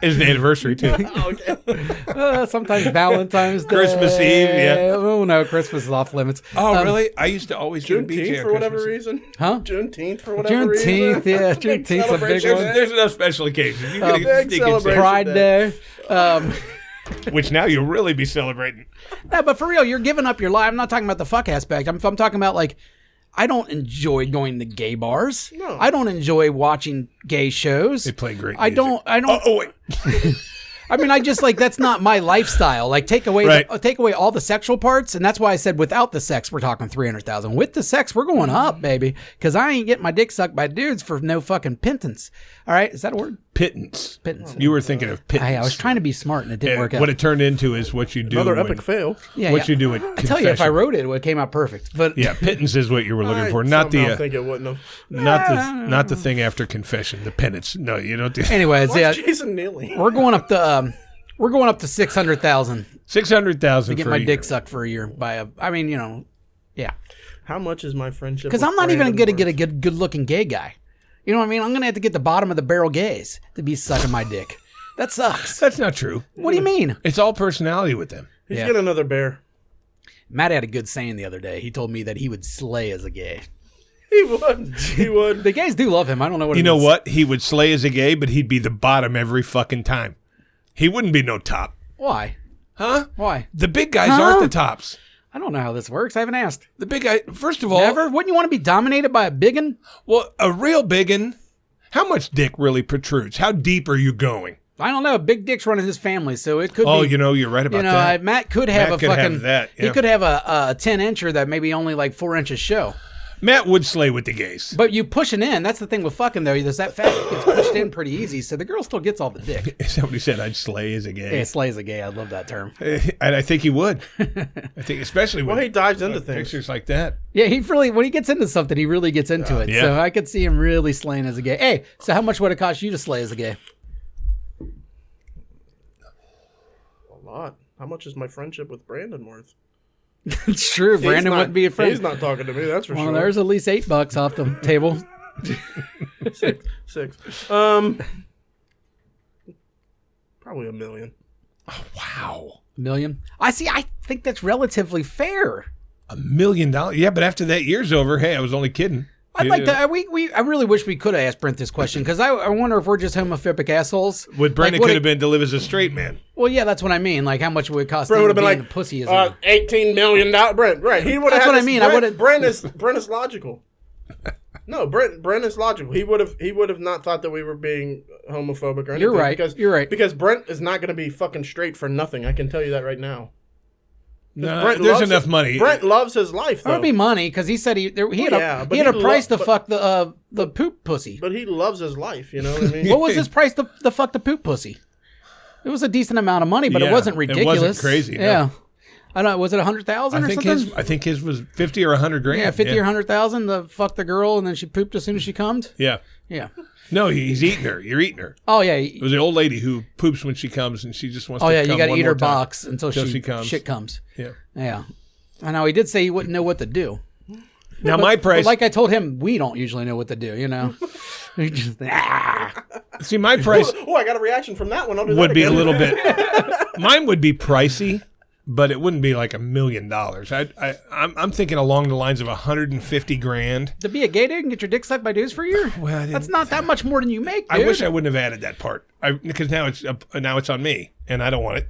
It's the anniversary too. Oh, okay. Sometimes Valentine's Day. Christmas Eve, yeah. Oh no, Christmas is off limits. Oh, really? I used to always get a BJ Juneteenth on for whatever Christmas. reason. Huh? Juneteenth for whatever reason. Juneteenth, yeah, Big Juneteenth's a big celebration. one. There's enough special occasions. You can big sneak in celebration. Pride Day. which now you'll really be celebrating. No, but for real, you're giving up your life. I'm not talking about the fuck aspect. I'm talking about like, I don't enjoy going to gay bars. No. I don't enjoy watching gay shows. They play great I music. don't. Oh, wait. I mean, I just like that's not my lifestyle. Like take away Right. take away all the sexual parts, and that's why I said without the sex we're talking 300,000. With the sex we're going up, baby, because I ain't getting my dick sucked by dudes for no fucking pittance. All right, is that a word? Pittance. Pittance. You were thinking of pittance. I was trying to be smart and it didn't work out. What it turned into is what you do. Another when- epic fail. Yeah, what yeah. you do at I tell you, if I confession. wrote it would came out perfect. But Yeah, pittance is what you were looking for, I not somehow the think it wouldn't have. not the thing after confession, the penance. No, you don't do. anyways, What's yeah, Jason Neely? we're going up to 600,000 600,000 to get for my a year. dick sucked for a year by a. I mean, yeah, How much is my friendship? because with I'm not even Brandon going to get a worth? good looking gay guy. You know what I mean? I'm going to have to get the bottom of the barrel gays to be sucking my dick. That sucks. That's not true. What do you mean? It's all personality with them. He's Yeah. getting another bear. Matt had a good saying the other day. He told me that he would slay as a gay. He would. He would. The gays do love him. I don't know what You it know is. what? He would slay as a gay, but he'd be the bottom every fucking time. He wouldn't be no top. Why? Huh? Why? The big guys Huh? aren't the tops. I don't know how this works. I haven't asked. The big guy, first of all, Never? Wouldn't you want to be dominated by a biggin? well, a real biggin, how much dick really protrudes? How deep are you going? I don't know. Big Dick's running his family, so it could Oh, be. you're right about that. Matt could have Matt a could fucking. have that, He yeah. could have a 10-incher that maybe only like 4 inches show. Matt would slay with the gays. But you pushing in. That's the thing with fucking though. There's that fat gets pushed in pretty easy, so the girl still gets all the dick. Is that what he said? I'd slay as a gay. Yeah, slays a gay. I love that term. And I think he would. I think especially with Well, he dives into things. pictures like that. Yeah, he really when he gets into something, he really gets into it. Yeah. So I could see him really slaying as a gay. Hey, so how much would it cost you to slay as a gay? A lot. How much is my friendship with Brandon worth? It's true. Brandon wouldn't be a friend. He's not talking to me. That's for Well, sure. there's at least $8 off the table. Six. Probably $1 million. Wow. $1 million. I see. I think that's relatively fair. $1 million. Yeah, but after that year's over, hey, I was only kidding. I'd like to. I really wish we could have asked Brent this question because I wonder if we're just homophobic assholes. What Brendan could have been to live as a straight man. Well, yeah, that's what I mean. Like, how much would it cost Brent him would to have be been in like, the pussy? $18 million. Brent, right? He would have. That's what I mean. Brent is logical. No, Brent is logical. He would have not thought that we were being homophobic or anything. You're right. You're right. Because Brent is not going to be fucking straight for nothing. I can tell you that right now. No, there's enough money. Brent loves his life, though. It would be money because he said he had a price to fuck the poop pussy. But he loves his life. You know what I mean? What was his price to fuck the poop pussy? It was a decent amount of money, but it wasn't ridiculous. It wasn't crazy. No. Yeah. I don't know. Was it 100,000 or something? I think his was 50 or 100 grand. Yeah, 50 or 100,000 to fuck the girl, and then she pooped as soon as she cummed. Yeah. Yeah. No, he's eating her. You're eating her. Oh yeah. It was the old lady who poops when she comes, and she just wants. Oh to yeah, come you got to one eat her more time box until she comes. Shit comes. Yeah. Yeah. I know. He did say he wouldn't know what to do. Now my price. But like I told him, we don't usually know what to do. You know. We just, See, my price. Oh, I got a reaction from that one. I'll do would that be again. a little bit. Mine would be pricey, but it wouldn't be like $1 million. I'm thinking along the lines of 150 grand. to be a gay dude and get your dick sucked by dudes for a year? Well, That's not that much more than you make, dude. I wish I wouldn't have added that part because now it's on me, and I don't want it.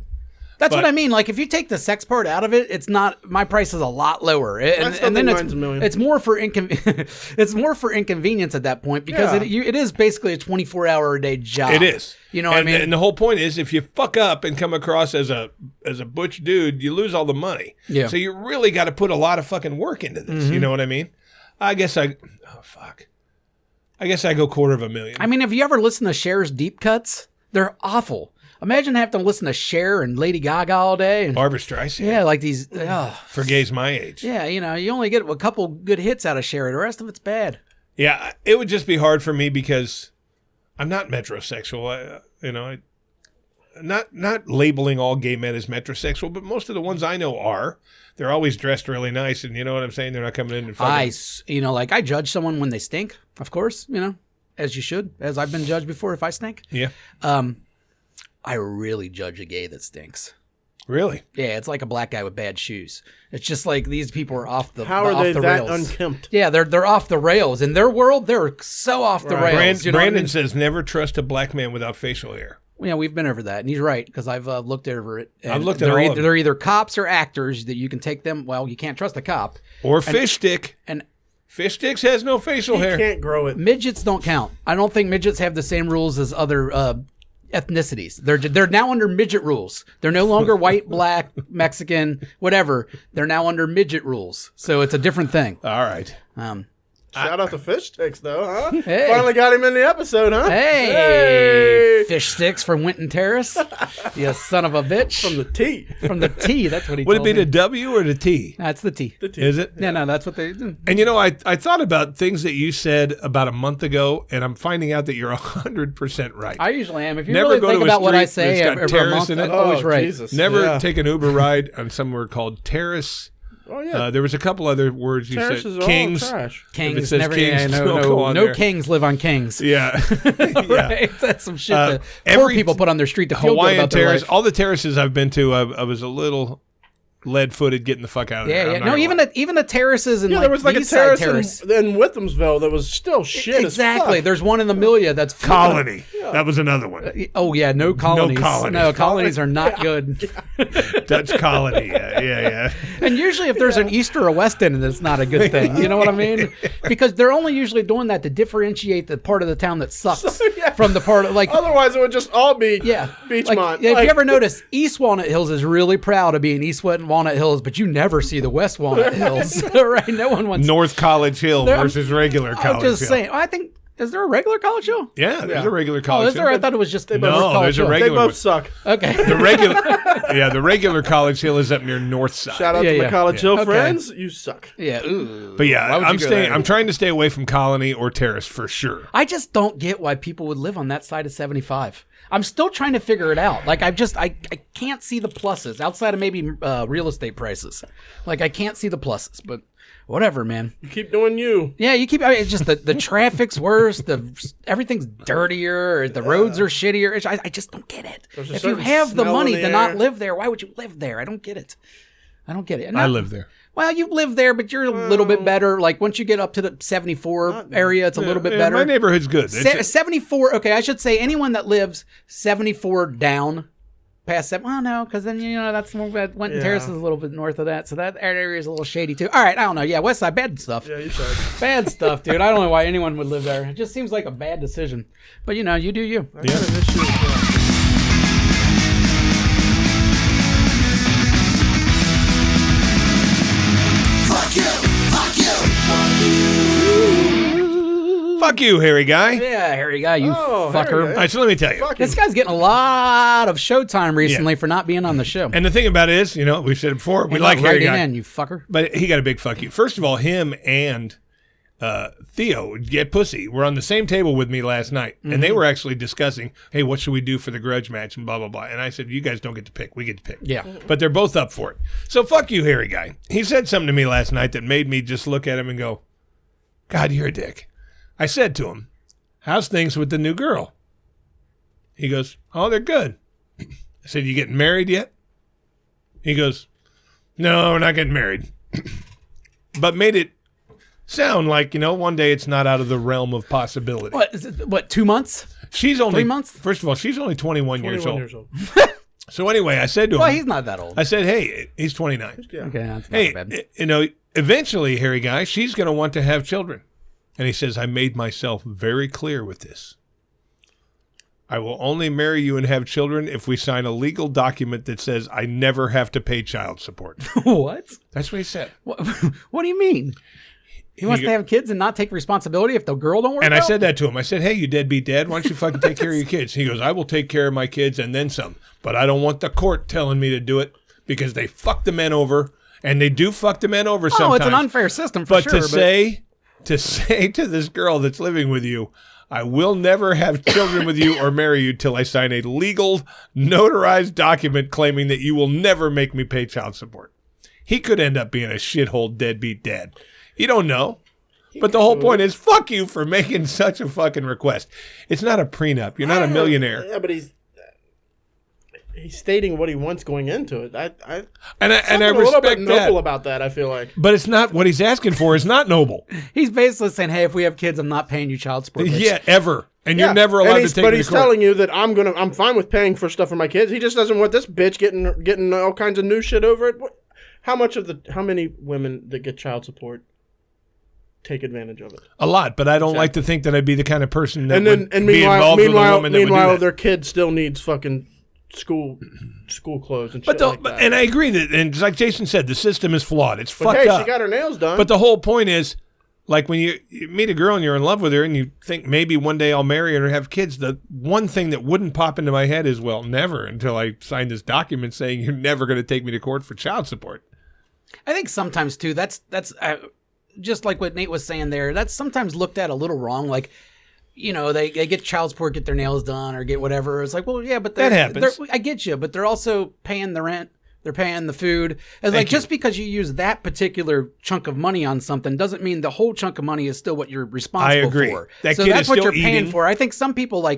That's what I mean. Like, if you take the sex part out of it, it's not. My price is a lot lower, and then it's more for it's more for inconvenience at that point because it is basically a 24-hour-a-day job. It is. You know what I mean? And the whole point is, if you fuck up and come across as a butch dude, you lose all the money. Yeah. So you really got to put a lot of fucking work into this. You know what I mean? I guess I go $250,000. I mean, have you ever listened to Cher's deep cuts? They're awful. Imagine having to listen to Cher and Lady Gaga all day. And, Barbra Streisand. yeah, like these. For gays my age. Yeah, you only get a couple good hits out of Cher. The rest of it's bad. Yeah, it would just be hard for me because I'm not metrosexual. Not labeling all gay men as metrosexual, but most of the ones I know are. They're always dressed really nice, and you know what I'm saying? They're not coming in and fucking... I judge someone when they stink, of course, as you should, as I've been judged before if I stink. Yeah. I really judge a gay that stinks. Really? Yeah, it's like a black guy with bad shoes. It's just like these people are off the How are off they the that rails. unkempt? Yeah, they're off the rails. In their world, they're so off the rails. Brandon says never trust a black man without facial hair. Yeah, we've been over that, and he's right because I've looked over it. I've looked at all of them. They're either cops or actors that you can take them. Well, you can't trust a cop. Or fish stick. And Fish sticks has no facial hair. You can't grow it. midgets don't count. I don't think midgets have the same rules as other ethnicities. They're now under midget rules. They're no longer white, black, Mexican, whatever. They're now under midget rules. So it's a different thing. All right. Shout out to Fish Sticks, though, huh? Hey. Finally got him in the episode, huh? Hey, fish sticks from Winton Terrace. You son of a bitch. From the T. From the T. That's what he Would it told be me. the W or the T? That's the T. The T. Is it? Yeah, no, that's what they do. And I thought about things that you said about a month ago, and I'm finding out that you're 100% right. I usually am. If you Never really go think to a about what I street say that's got every terrace month, in it. I'm always right. Jesus. Never Yeah. take an Uber ride on somewhere called Terrace. Oh, yeah. There was a couple other words you Terrace said. is all Kings. trash. If it Kings says never. kings, Yeah, don't go on no there. kings live on kings. Yeah. Right. That's some shit that poor every people put on their street to feel good Hawaiian about their terrace. life. All the terraces I've been to, I was a little lead-footed getting the fuck out of there. Yeah, I'm yeah. not No, gonna even the terraces and Yeah, there was like a East Side terrace in Withamsville that was still shit Exactly. as fuck. There's one in the Milia that's Colony. That was another one. Oh yeah, no colonies. colonies. No, colonies are not good. Dutch Colony. Yeah. And usually, if there's an East or a West End, it's not a good thing. You know what I mean? Because they're only usually doing that to differentiate the part of the town that sucks from the part of like. Otherwise, it would just all be Beachmont. Like, if you ever notice, East Walnut Hills is really proud of being East Walnut Hills, but you never see the West Walnut Hills, right? No one wants. North College Hill versus regular I'm College just Hill. saying. I think is there a regular College Hill? Yeah, there's a regular Oh, College is there? I Hill. thought it was just No, College there's a Hill. They regular both one. suck. Okay. The regular College Hill is up near North Side. Shout out Yeah, to my yeah. College Hill Okay. friends. You suck. Yeah. Ooh. But yeah, Why would you go there? I'm trying to stay away from Colony or Terrace for sure. I just don't get why people would live on that side of 75. I'm still trying to figure it out. Like I can't see the pluses outside of maybe real estate prices. Like I can't see the pluses, but whatever, man. You keep doing you. Yeah, you keep. It's just the traffic's worse. Everything's dirtier. The roads are shittier. I just don't get it. There's a If you certain have the smell money in the to not air. live there, why would you live there? I don't get it. And I live there. Well, you live there, but you're a little bit better. Like once you get up to the 74 area, it's a little bit better. My neighborhood's good. 74. Okay, I should say anyone that lives 74 down past 7. Well, no, because then that's Winton Terrace is a little bit north of that, so that area is a little shady too. All right, I don't know. Yeah, West Side, bad stuff. Yeah, you said bad stuff, dude. I don't know why anyone would live there. It just seems like a bad decision. But you do you. Yeah. Fuck you, hairy guy. Yeah, hairy guy, you fucker. All right, so let me tell you. This guy's getting a lot of showtime recently for not being on the show. And the thing about it is, we've said it before, we like hairy guy. You fucker. But he got a big fuck you. First of all, him and Theo, Get Pussy, were on the same table with me last night. And they were actually discussing, hey, what should we do for the grudge match and blah, blah, blah. And I said, you guys don't get to pick. We get to pick. Yeah. But they're both up for it. So fuck you, hairy guy. He said something to me last night that made me just look at him and go, God, you're a dick. I said to him, how's things with the new girl? He goes, oh, they're good. I said, you getting married yet? He goes, no, we're not getting married. But made it sound like, one day it's not out of the realm of possibility. What, is it, 2 months? She's only 3 months? First of all, she's only 21 years old. So anyway, I said to him. Well, he's not that old. I said, hey, he's 29. Yeah. Okay, that's not bad. Eventually, hairy guy, she's going to want to have children. And he says, I made myself very clear with this. I will only marry you and have children if we sign a legal document that says I never have to pay child support. What? That's what he said. What do you mean? He wants to have kids and not take responsibility if the girl don't work out? And I said that to him. I said, hey, you deadbeat dad, why don't you fucking take care of your kids? He goes, I will take care of my kids and then some. But I don't want the court telling me to do it because they fuck the men over. And they do fuck the men over sometimes. Oh, it's an unfair system for sure. But to say to this girl that's living with you, I will never have children with you or marry you till I sign a legal, notarized document claiming that you will never make me pay child support. He could end up being a shithole deadbeat dad. You don't know. But the whole point is, fuck you for making such a fucking request. It's not a prenup. You're not a millionaire. Yeah, but he's stating what he wants going into it. I respect a little bit that. noble about that, I feel like. But it's not what he's asking for. Is not noble. He's basically saying, "Hey, if we have kids, I'm not paying you child support." Bitch. Yeah, ever. And you're never allowed to take. But he's telling you that I'm fine with paying for stuff for my kids. He just doesn't want this bitch getting all kinds of new shit over it. How many women that get child support take advantage of it? A lot, but I don't like to think that I'd be the kind of person that would be meanwhile, involved with a woman that would do that. their kid still needs fucking school clothes and shit that. And I agree that, and just like Jason said, the system is flawed. It's fucked hey, up. she got her nails done. But the whole point is, like when you meet a girl and you're in love with her and you think maybe one day I'll marry her and have kids, the one thing that wouldn't pop into my head is, well, never until I sign this document saying you're never going to take me to court for child support. I think sometimes too, that's just like what Nate was saying there. That's sometimes looked at a little wrong. Like, they get child support, get their nails done, or get whatever. It's like, well, yeah, but that happens. I get you, but they're also paying the rent. They're paying the food. It's like just because you use that particular chunk of money on something doesn't mean the whole chunk of money is still what you're responsible for. That so kid that's is what still you're paying eating. for. I think some people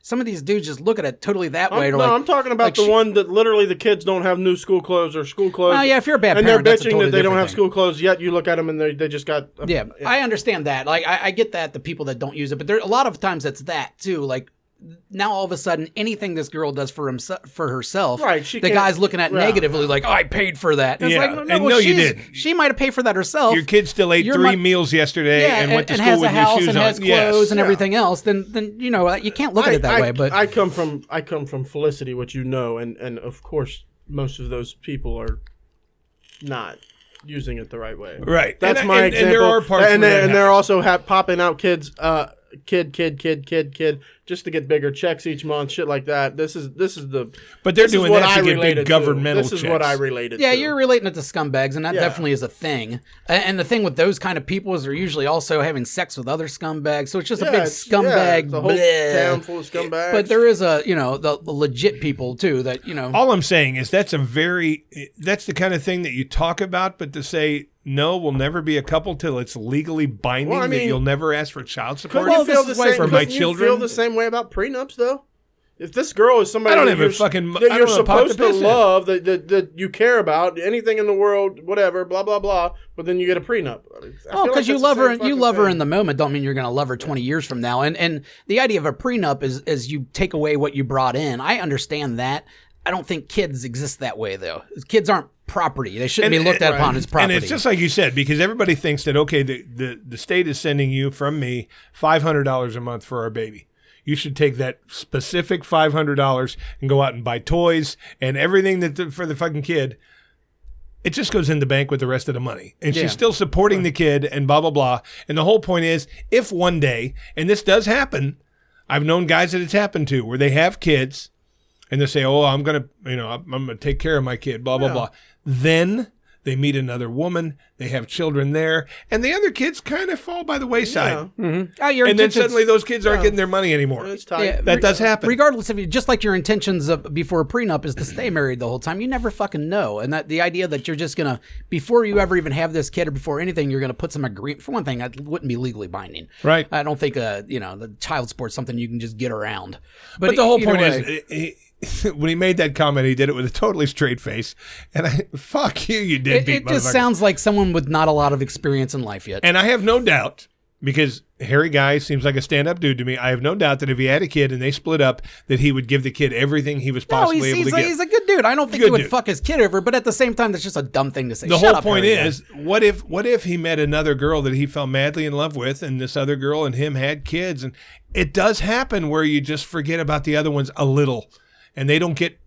some of these dudes just look at it totally that way. I'm talking about the one that literally the kids don't have new school clothes or school clothes. Oh, yeah, if you're a bad parent, parent, and they're bitching totally that they don't have thing. school clothes yet, you look at them and they just got. I understand that. Like, I get that, the people that don't use it, but there a lot of times it's that too. Like, now all of a sudden, anything this girl does for herself, right? The guy's looking at negatively, like, oh, I paid for that. And it's like, no, you didn't. She might have paid for that herself. Your kid still ate 3 meals yesterday and went to school with new shoes and on. has clothes and everything else. Then you can't look at it that way. But I come from Felicity, which and of course most of those people are not using it the right way. Right. That's my example. And there are parts and they're also popping out kids. Kid, just to get bigger checks each month, shit like that. This is the. But they're doing that to get big governmental checks. This is what I related to. Yeah, you're relating it to scumbags, and that definitely is a thing. And the thing with those kind of people is they're usually also having sex with other scumbags, so it's just a big scumbag. The whole town full of scumbags. But there is the legit people too that All I'm saying is that's the kind of thing that you talk about, but to say. No, we'll never be a couple till it's legally binding that you'll never ask for child support for my children. You feel the same way about prenups, though? If this girl is somebody I don't that have you're, a fucking. that I you're don't know, pot supposed to piss in. love, that you care about, anything in the world, whatever, blah blah blah, but then you get a prenup. Oh, because you love her, you love her in the moment. Don't mean you're going to love her 20 years from now. And the idea of a prenup is you take away what you brought in. I understand that. I don't think kids exist that way though. Kids aren't property. They shouldn't be looked at upon as property. And it's just like you said, because everybody thinks that, okay, the state is sending you from me $500 a month for our baby. You should take that specific $500 and go out and buy toys and everything for the fucking kid. It just goes in the bank with the rest of the money. And she's still supporting the kid and blah, blah, blah. And the whole point is, if one day, and this does happen, I've known guys that it's happened to, where they have kids and they say, oh, I'm going to take care of my kid, blah, blah, blah. Then they meet another woman, they have children there, and the other kids kind of fall by the wayside. Yeah. Mm-hmm. And then suddenly those kids aren't getting their money anymore. It's tight. Yeah, that does happen. Regardless of just like your intentions before a prenup is to stay married the whole time, you never fucking know. And that the idea that you're just gonna, before you ever even have this kid or before anything, you're gonna put some agreement. For one thing, that wouldn't be legally binding. Right. I don't think the child sport's something you can just get around. But the whole point way, is, when he made that comment, he did it with a totally straight face. And fuck you deadbeat it just sounds like someone with not a lot of experience in life yet. And I have no doubt, because Harry Guy seems like a stand-up dude to me, I have no doubt that if he had a kid and they split up, that he would give the kid everything he was possibly able to give. He's a good dude. I don't think he would fuck his kid over, but at the same time, that's just a dumb thing to say. The whole point is, what if he met another girl that he fell madly in love with, and this other girl and him had kids? And it does happen where you just forget about the other ones a little. And they don't get,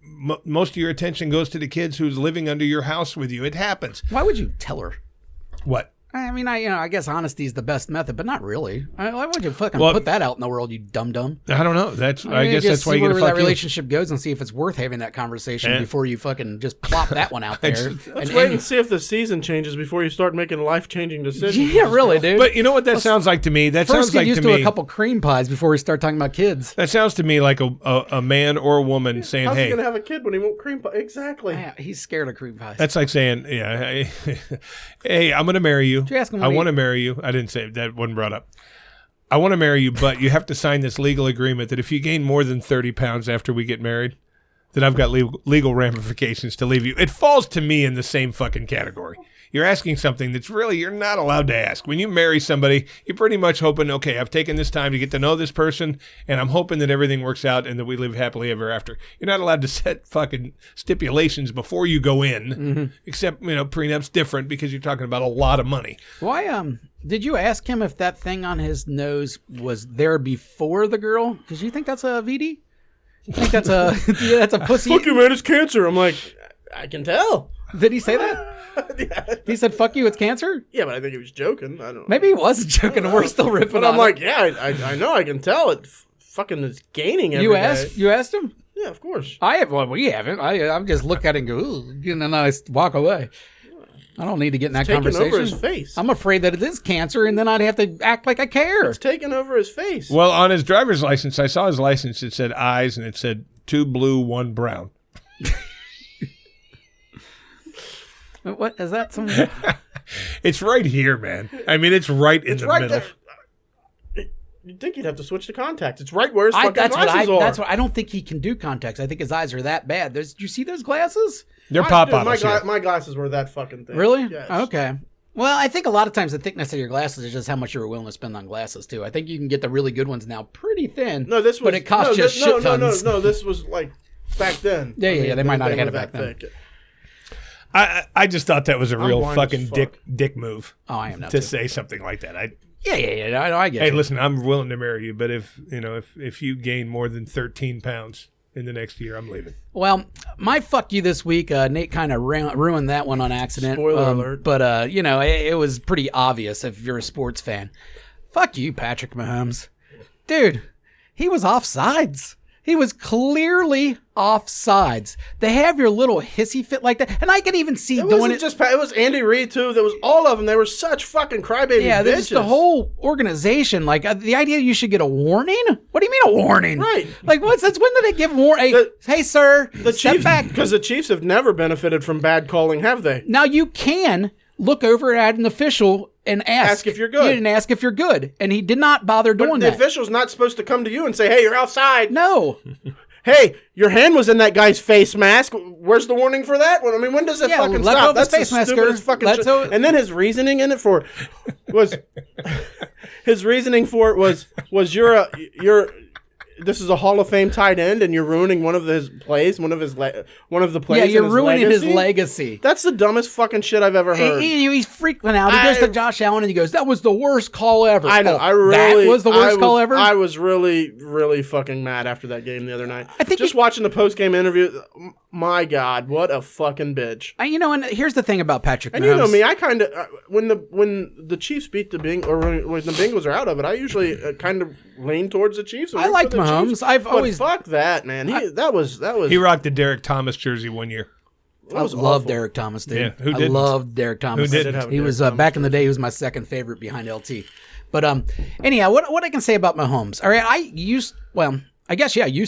most of your attention goes to the kids who's living under your house with you. It happens. Why would you tell her? What? I mean, I guess honesty is the best method, but not really. Why would you fucking put that out in the world, you dum-dum? I don't know. I guess that's why you get to fuck that relationship goes and see if it's worth having that conversation before you fucking just plop that one out there. Let's wait and see if the season changes before you start making life-changing decisions. Yeah, really, dude. But you know what that sounds like to me? That First sounds get like used to to me a couple cream pies before we start talking about kids. That sounds to me like a man or a woman saying, How's hey. he going to have a kid when he won't cream pie? Exactly. Yeah, he's scared of cream pies. That's like saying, hey, I'm going to marry you. Did you ask him I want to marry you. I didn't say that, wasn't brought up. I want to marry you, but you have to sign this legal agreement that if you gain more than 30 pounds after we get married, that I've got legal ramifications to leave you. It falls to me in the same fucking category. You're asking something that's really, you're not allowed to ask. When you marry somebody, you're pretty much hoping, okay, I've taken this time to get to know this person, and I'm hoping that everything works out and that we live happily ever after. You're not allowed to set fucking stipulations before you go in, except, prenup's different because you're talking about a lot of money. Why, did you ask him if that thing on his nose was there before the girl? Because you think that's a VD? You think that's a pussy? Fuck you, man, it's cancer. I'm like, I can tell. Did he say that? Yeah. He said, fuck you, it's cancer? Yeah, but I think he was joking. I don't know. Maybe he was joking and we're still ripping But on I'm like, it. yeah, I know, I can tell it fucking is gaining every day. You asked him? Yeah, of course. We haven't. I'm just look at it and go, ooh, and then I walk away. I don't need to get in that Taking conversation. over his face. I'm afraid that it is cancer, and then I'd have to act like I care. It's taking over his face. Well, on his driver's license, I saw his license. It said eyes, and it said 2 blue, 1 brown. What is that? Something? It's right here, man. I mean, it's right in the right middle. there. You'd think you'd have to switch to contacts. It's right where his fucking glasses are. That's what I don't think he can do contacts. I think his eyes are that bad. Do you see those glasses? They're pop bottles. My glasses were that fucking thing. Really? Yes. Okay. Well, I think a lot of times the thickness of your glasses is just how much you're willing to spend on glasses too. I think you can get the really good ones now pretty thin. No, this was. But it costs just shit tons. No. This was like back then. Yeah. They might not have had it were back that then. thick. I just thought that was a real blind fucking as fuck. dick move. Oh, I am now to too. say something like that. Yeah. I get Hey, it. listen, I'm willing to marry you, but if you gain more than 13 pounds in the next year, I'm leaving. Well, my fuck you this week, Nate kind of ruined that one on accident. Spoiler alert. But, it was pretty obvious if you're a sports fan. Fuck you, Patrick Mahomes. Dude, he was offsides. He was clearly offsides. They have your little hissy fit like that. And I can even see It doing wasn't it was Andy Reid too. There was all of them. They were such fucking crybaby Yeah, bitches. there's the whole organization. Like the idea you should get a warning. What do you mean a warning? Right. Like when did they give warning? Hey, sir, the step Chiefs, back. because the Chiefs have never benefited from bad calling, have they? Now you can look over at an official and ask if you're good. And ask if you're good. And he did not bother But doing the that. official's not supposed to come to you and say, "Hey, you're outside." No. hey, your hand was in that guy's face mask. Where's the warning for that? Well, I mean, when does it fucking let stop? go of his That's face the mask, stupidest fucking Let's shit. go- And then his reasoning in it for was his reasoning for it was you're this is a Hall of Fame tight end, and you're ruining one of his plays, one of the plays. Yeah, you're in his ruining legacy? his legacy. That's the dumbest fucking shit I've ever heard. He's freaking out. He goes to Josh Allen and he goes, "That was the worst call ever." I know. That was the worst call ever. I was really, really fucking mad after that game the other night. I think just watching the post game interview. My God, what a fucking bitch! And here's the thing about Patrick Mahomes. And you know me, I kind of when the Chiefs beat the Bengals, or when the Bengals are out of it, I usually kind of lean towards the Chiefs. I like Mahomes. Chiefs. I've always fuck that, man. That was. He rocked the Derek Thomas jersey one year. I love Derek Thomas, dude. Yeah, who I didn't? loved Derek Thomas. Who didn't? He was back in the day. He was my second favorite behind LT. But anyhow, what I can say about Mahomes? All right, I used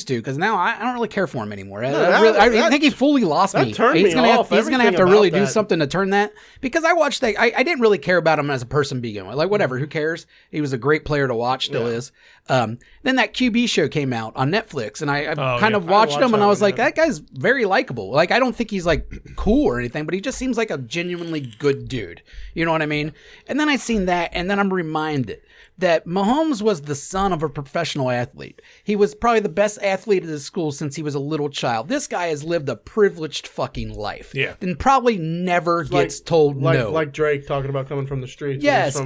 to, because now I don't really care for him anymore. I think he fully lost me. Turned He's me gonna off. he's gonna have to really do that. something to turn that, because I watched that. I didn't really care about him as a person to begin with. Like, whatever, who cares? He was a great player to watch, still is. Then that QB show came out on Netflix, and I kind of watched him, and I was like, that guy's very likable. Like, I don't think he's like cool or anything, but he just seems like a genuinely good dude. You know what I mean? And then I seen that, and then I'm reminded that Mahomes was the son of a professional athlete. He was probably the best athlete at his school since he was a little child. This guy has lived a privileged fucking life. Yeah. And probably never gets told no. Like Drake talking about coming from the streets. Yes,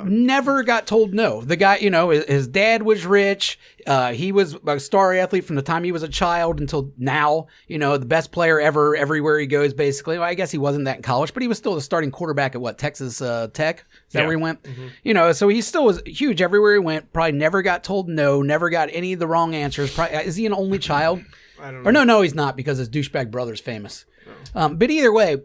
never got told no. The guy, his dad was rich. He was a star athlete from the time he was a child until now. The best player ever, everywhere he goes, basically. Well, I guess he wasn't that in college, but he was still the starting quarterback at Texas Tech? Is that where he went? Mm-hmm. So he still was huge everywhere he went. Probably never got told no, never got any of the wrong answers. Probably, is he an only child? I don't know. Or no, he's not, because his douchebag brother's famous. No. But either way,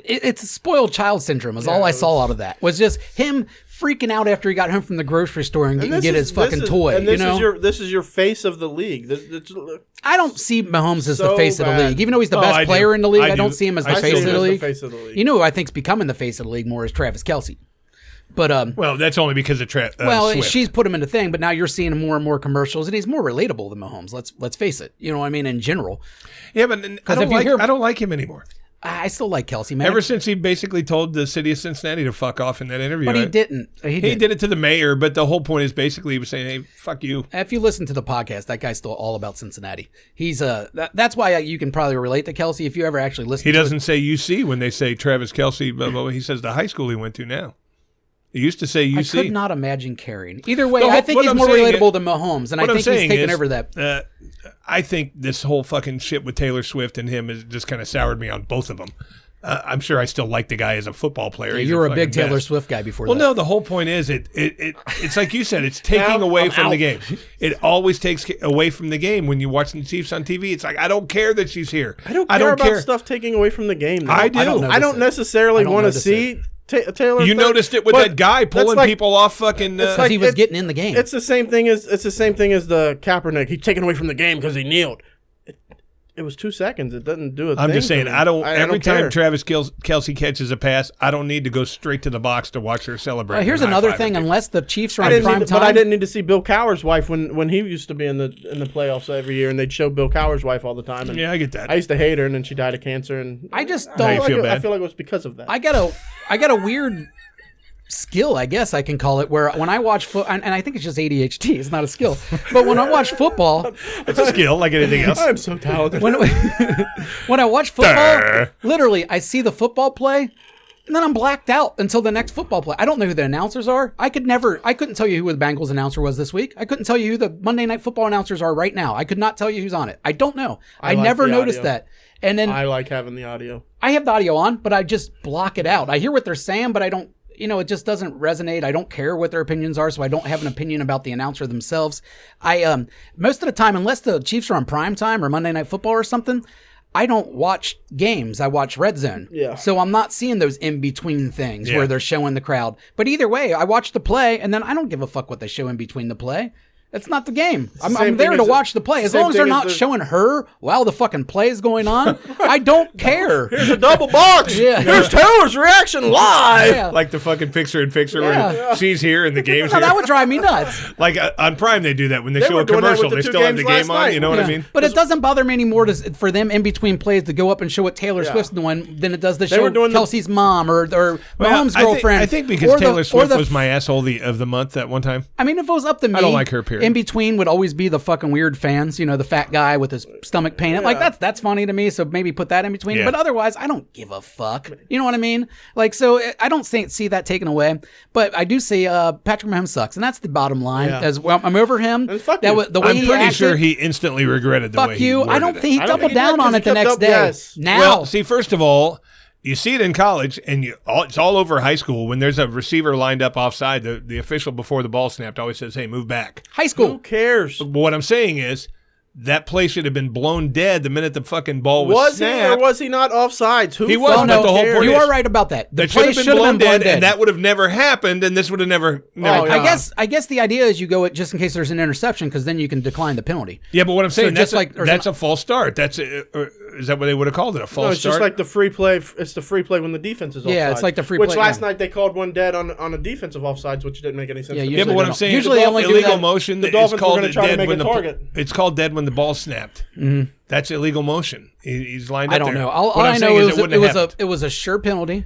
it's a spoiled child syndrome is all I saw out of that. Was just him freaking out after he got home from the grocery store and get his fucking toy. And this is your face of the league. I don't see Mahomes as the so face of the bad. league. Even though he's the best player in the league, I don't see him as the I face see of him the as league. the face of the league. You know who I think's becoming the face of the league more is Travis Kelce. But well, that's only because of Swift. She's put him in the thing, but now you're seeing more and more commercials, and he's more relatable than Mahomes. Let's face it. You know what I mean? In general. Yeah, but I don't like him anymore. I still like Kelce, man. Ever since he basically told the city of Cincinnati to fuck off in that interview. But he didn't. He did it to the mayor, but the whole point is basically he was saying, hey, fuck you. If you listen to the podcast, that guy's still all about Cincinnati. He's that's why you can probably relate to Kelce if you ever actually listen to it. He doesn't say UC when they say Travis Kelce, but he says the high school he went to now. He used to say UC. I could not imagine caring. Either way, I think he's more relatable than Mahomes, and I think he's taken over that. I think this whole fucking shit with Taylor Swift and him has just kind of soured me on both of them. I'm sure I still like the guy as a football player. Yeah, you were a big Taylor Swift guy before that. Well, no, the whole point is it's like you said, it's taking away from the game. It always takes away from the game when you're watching the Chiefs on TV. It's like, I don't care that she's here. I don't care about stuff taking away from the game. Though. I do. I don't necessarily want to see Taylor. You noticed it with that guy pulling people off fucking. Because he was getting in the game. It's the same thing as the Kaepernick. He's taken away from the game because he kneeled. It was 2 seconds. It doesn't do a thing. I'm just saying, every time care. Travis Kelce catches a pass, I don't need to go straight to the box to watch her celebrate. Here's another thing: unless the Chiefs are on prime time, but I didn't need to see Bill Cowher's wife when he used to be in the playoffs every year, and they'd show Bill Cowher's wife all the time. And yeah, I get that. I used to hate her, and then she died of cancer. And I just don't. I feel like it was because of that. I got a weird skill, I guess I can call it, where when I watch and I think it's just ADHD, it's not a skill, but when I watch football, it's a skill like anything else. I'm so talented. When I watch football, literally I see the football play and then I'm blacked out until the next football play. I don't know who the announcers are. I couldn't tell you who the Bengals announcer was this week. I couldn't tell you who the Monday Night Football announcers are right now. I could not tell you who's on it. I don't know. I never noticed that. And then I like having the audio. I have the audio on, but I just block it out. I hear what they're saying, but I don't. It just doesn't resonate. I don't care what their opinions are, so I don't have an opinion about the announcer themselves. I most of the time, unless the Chiefs are on prime time or Monday Night Football or something, I don't watch games. I watch Red Zone. Yeah. So I'm not seeing those in-between things where they're showing the crowd. But either way, I watch the play, and then I don't give a fuck what they show in between the play. It's not the game. I'm Same there thing to as- watch the play. As same long as they're thing as not the- showing her while the fucking play is going on, I don't care. Here's a double box. Yeah. Here's Taylor's reaction live. Yeah. Like the fucking picture-in-picture Yeah. where she's here and the game's No, here. that would drive me nuts. Like on Prime, they do that when they They show were a doing that with commercial. the They two still have the games game last on. night. You know what I Yeah. mean? But it doesn't bother me anymore for them in between plays to go up and show what Taylor Yeah. Swift's doing than it does to They show were doing Kelsey's mom or Well, Mahomes' girlfriend. I think because or the- Taylor or Swift the- was my asshole of the month that one time. I mean, if it was up to me, I don't like her, period. In between would always be the fucking weird fans, the fat guy with his stomach painted. Like that's funny to me. So maybe put that in between. Yeah. But otherwise, I don't give a fuck. You know what I mean? Like, so I don't see that taken away. But I do see Patrick Mahomes sucks, and that's the bottom line. Yeah. As well, I'm over him. And fuck you. The way I'm he pretty acted, sure he instantly regretted the way fuck he you. I worded don't it. think he I don't doubled think he did, down on 'cause it the he next kept day. up- yes. Now, Well, see, first of all, you see it in college, and it's all over high school. When there's a receiver lined up offside, the official before the ball snapped always says, "Hey, move back." high Who school. cares? But what I'm saying is that play should have been blown dead the minute the fucking ball was Was he or snapped. was he not offsides? Who He was, fucking but the whole cares? point You is- are right about that. The That should play have been should blown dead, dead. and that would have never happened, and this would have never. Oh, yeah. I guess the idea is you go it just in case there's an interception because then you can decline the penalty. Yeah, but what I'm saying, just that's a false start. Is that what they would have called it? A false No, it's start? just like the free play. It's the free play when the defense is offside. Yeah, it's like the free which play, last yeah. night they called one dead on a defensive offsides, which didn't make any sense. Yeah, to me. Yeah, but what they I'm don't. saying, Usually they only do illegal that- motion the is Dolphins were called gonna try to dead make when a the target. it's called dead when the ball snapped. Mm-hmm. That's illegal motion. He's lined up I don't there. know. All What I I'm know saying is it it wouldn't was have happened. it was a sure penalty.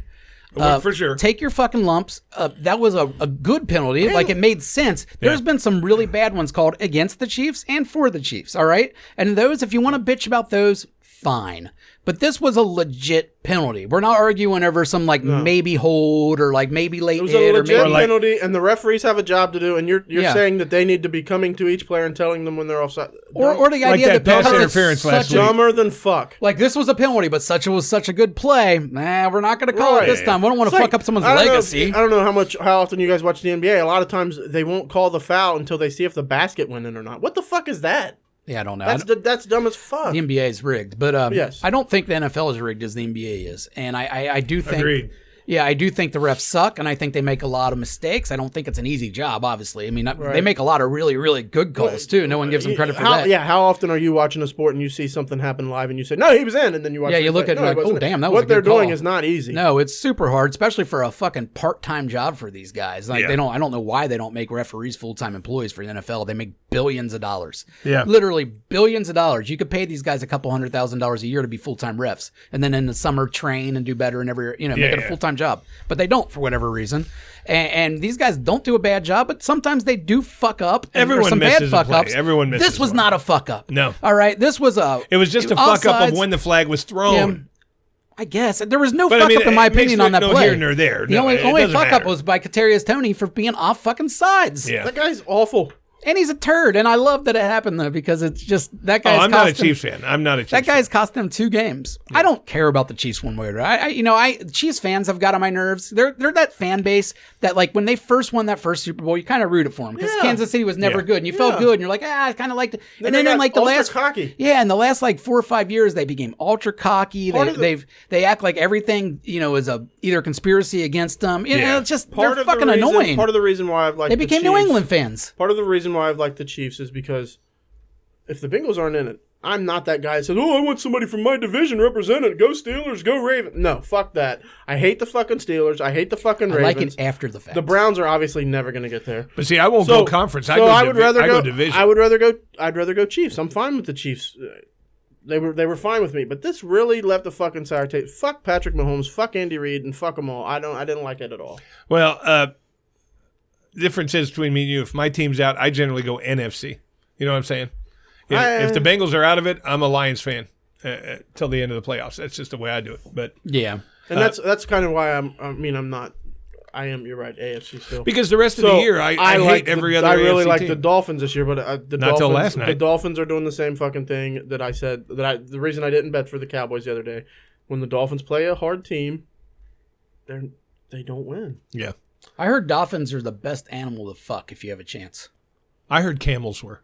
For sure. Take your fucking lumps. That was a good penalty. Like, it made sense. There's been some really bad ones called against the Chiefs and for the Chiefs, all right? And those, if you want to bitch about those, fine. But this was a legit penalty. We're not arguing over some, maybe hold or, maybe late It was hit a or legit maybe... penalty, and the referees have a job to do. And you're Yeah. saying that they need to be coming to each player and telling them when they're offside. Or the Like idea that that pass because it's interference last such a- week. dumber than fuck. Like, this was a penalty, but was such a good play. Nah, we're not going to call Right. it this time. We don't want to It's fuck like, up someone's I don't know legacy. I don't know how often you guys watch the NBA. A lot of times they won't call the foul until they see if the basket went in or not. What the fuck is that? Yeah, I don't know. That's dumb as fuck. The NBA is rigged, but Yes. I don't think the NFL is rigged as the NBA is, and I do think. Agreed. Yeah, I do think the refs suck, and I think they make a lot of mistakes. I don't think it's an easy job, obviously. I mean, they make a lot of really, really good calls, too. No one gives them credit for that. Yeah, how often are you watching a sport and you see something happen live and you say, no, he was in, and then you watch Yeah, it you and look say, at it no, like, he wasn't oh, in." damn, that was What a they're good call. doing is not easy. No, it's super hard, especially for a fucking part-time job for these guys. Like, Yeah. I don't know why they don't make referees full-time employees for the NFL. They make billions of dollars. Yeah. Literally billions of dollars. You could pay these guys a couple $100,000 a year to be full-time refs, and then in the summer train and do better and make it a full-time job. But they don't for whatever reason. And these guys don't do a bad job, but sometimes they do fuck up. And Everyone there's some misses bad a fuck play. ups. Everyone misses This was one. not a fuck up. No. All right. This was It was just a fuck up of offsides. when the flag was thrown. Yeah, I guess there was no But, fuck I mean, up in my it makes opinion on that no play. here nor there. The No, only it doesn't fuck up matter. was by Kadarius Toney for being off fucking sides. Yeah. That guy's awful. And he's a turd, and I love that it happened though because it's just that guy's. I'm not a cost him- Chiefs fan. I'm not a Chiefs That fan. guy's cost them 2 games. I don't care about the Chiefs one way or another. Chiefs fans have got on my nerves. They're that fan base that like when they first won that first Super Bowl, you kind of rooted for them because Yeah. Kansas City was never Yeah. good, and you felt good, and you're like, I kind of liked it. And they then in got like the ultra last cocky. in the last like 4 or 5 years, they became ultra cocky. They act like everything is a either conspiracy against them. Yeah. It's just Part they're of the fucking reason- annoying. Part of the reason why I've liked They the became New Chiefs- England fans. Part of the reason why I've liked the Chiefs is because if the Bengals aren't in it, I'm not that guy that says, I want somebody from my division represented. Go Steelers, go Ravens. No, fuck that. I hate the fucking Steelers. I hate the fucking I Ravens. like it after the fact. The Browns are obviously never going to get there. But see, I won't go conference. I would rather go division. I'd rather go Chiefs. I'm fine with the Chiefs. They were fine with me, but this really left a fucking sour taste. Fuck Patrick Mahomes, fuck Andy Reid, and fuck them all. I didn't like it at all. Well, difference is between me and you. If my team's out, I generally go NFC. You know what I'm saying? If the Bengals are out of it, I'm a Lions fan till the end of the playoffs. That's just the way I do it. But yeah. And that's kind of why I'm not. I am. You're right. AFC still. because the rest of the year, I hate every other. I really AFC like team. the Dolphins this year, but the Not till Dolphins, last night. The Dolphins are doing the same fucking thing that I said. The reason I didn't bet for the Cowboys the other day, when the Dolphins play a hard team, they don't win. Yeah, I heard dolphins are the best animal to fuck if you have a chance. I heard camels were.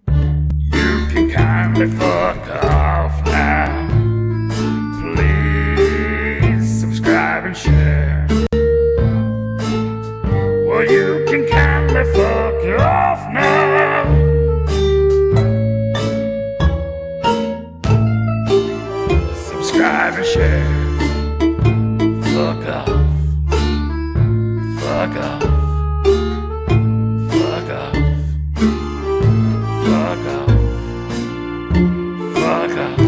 You can kindly fuck off now. Please subscribe and share. Well, you can kindly fuck off now. fuck off.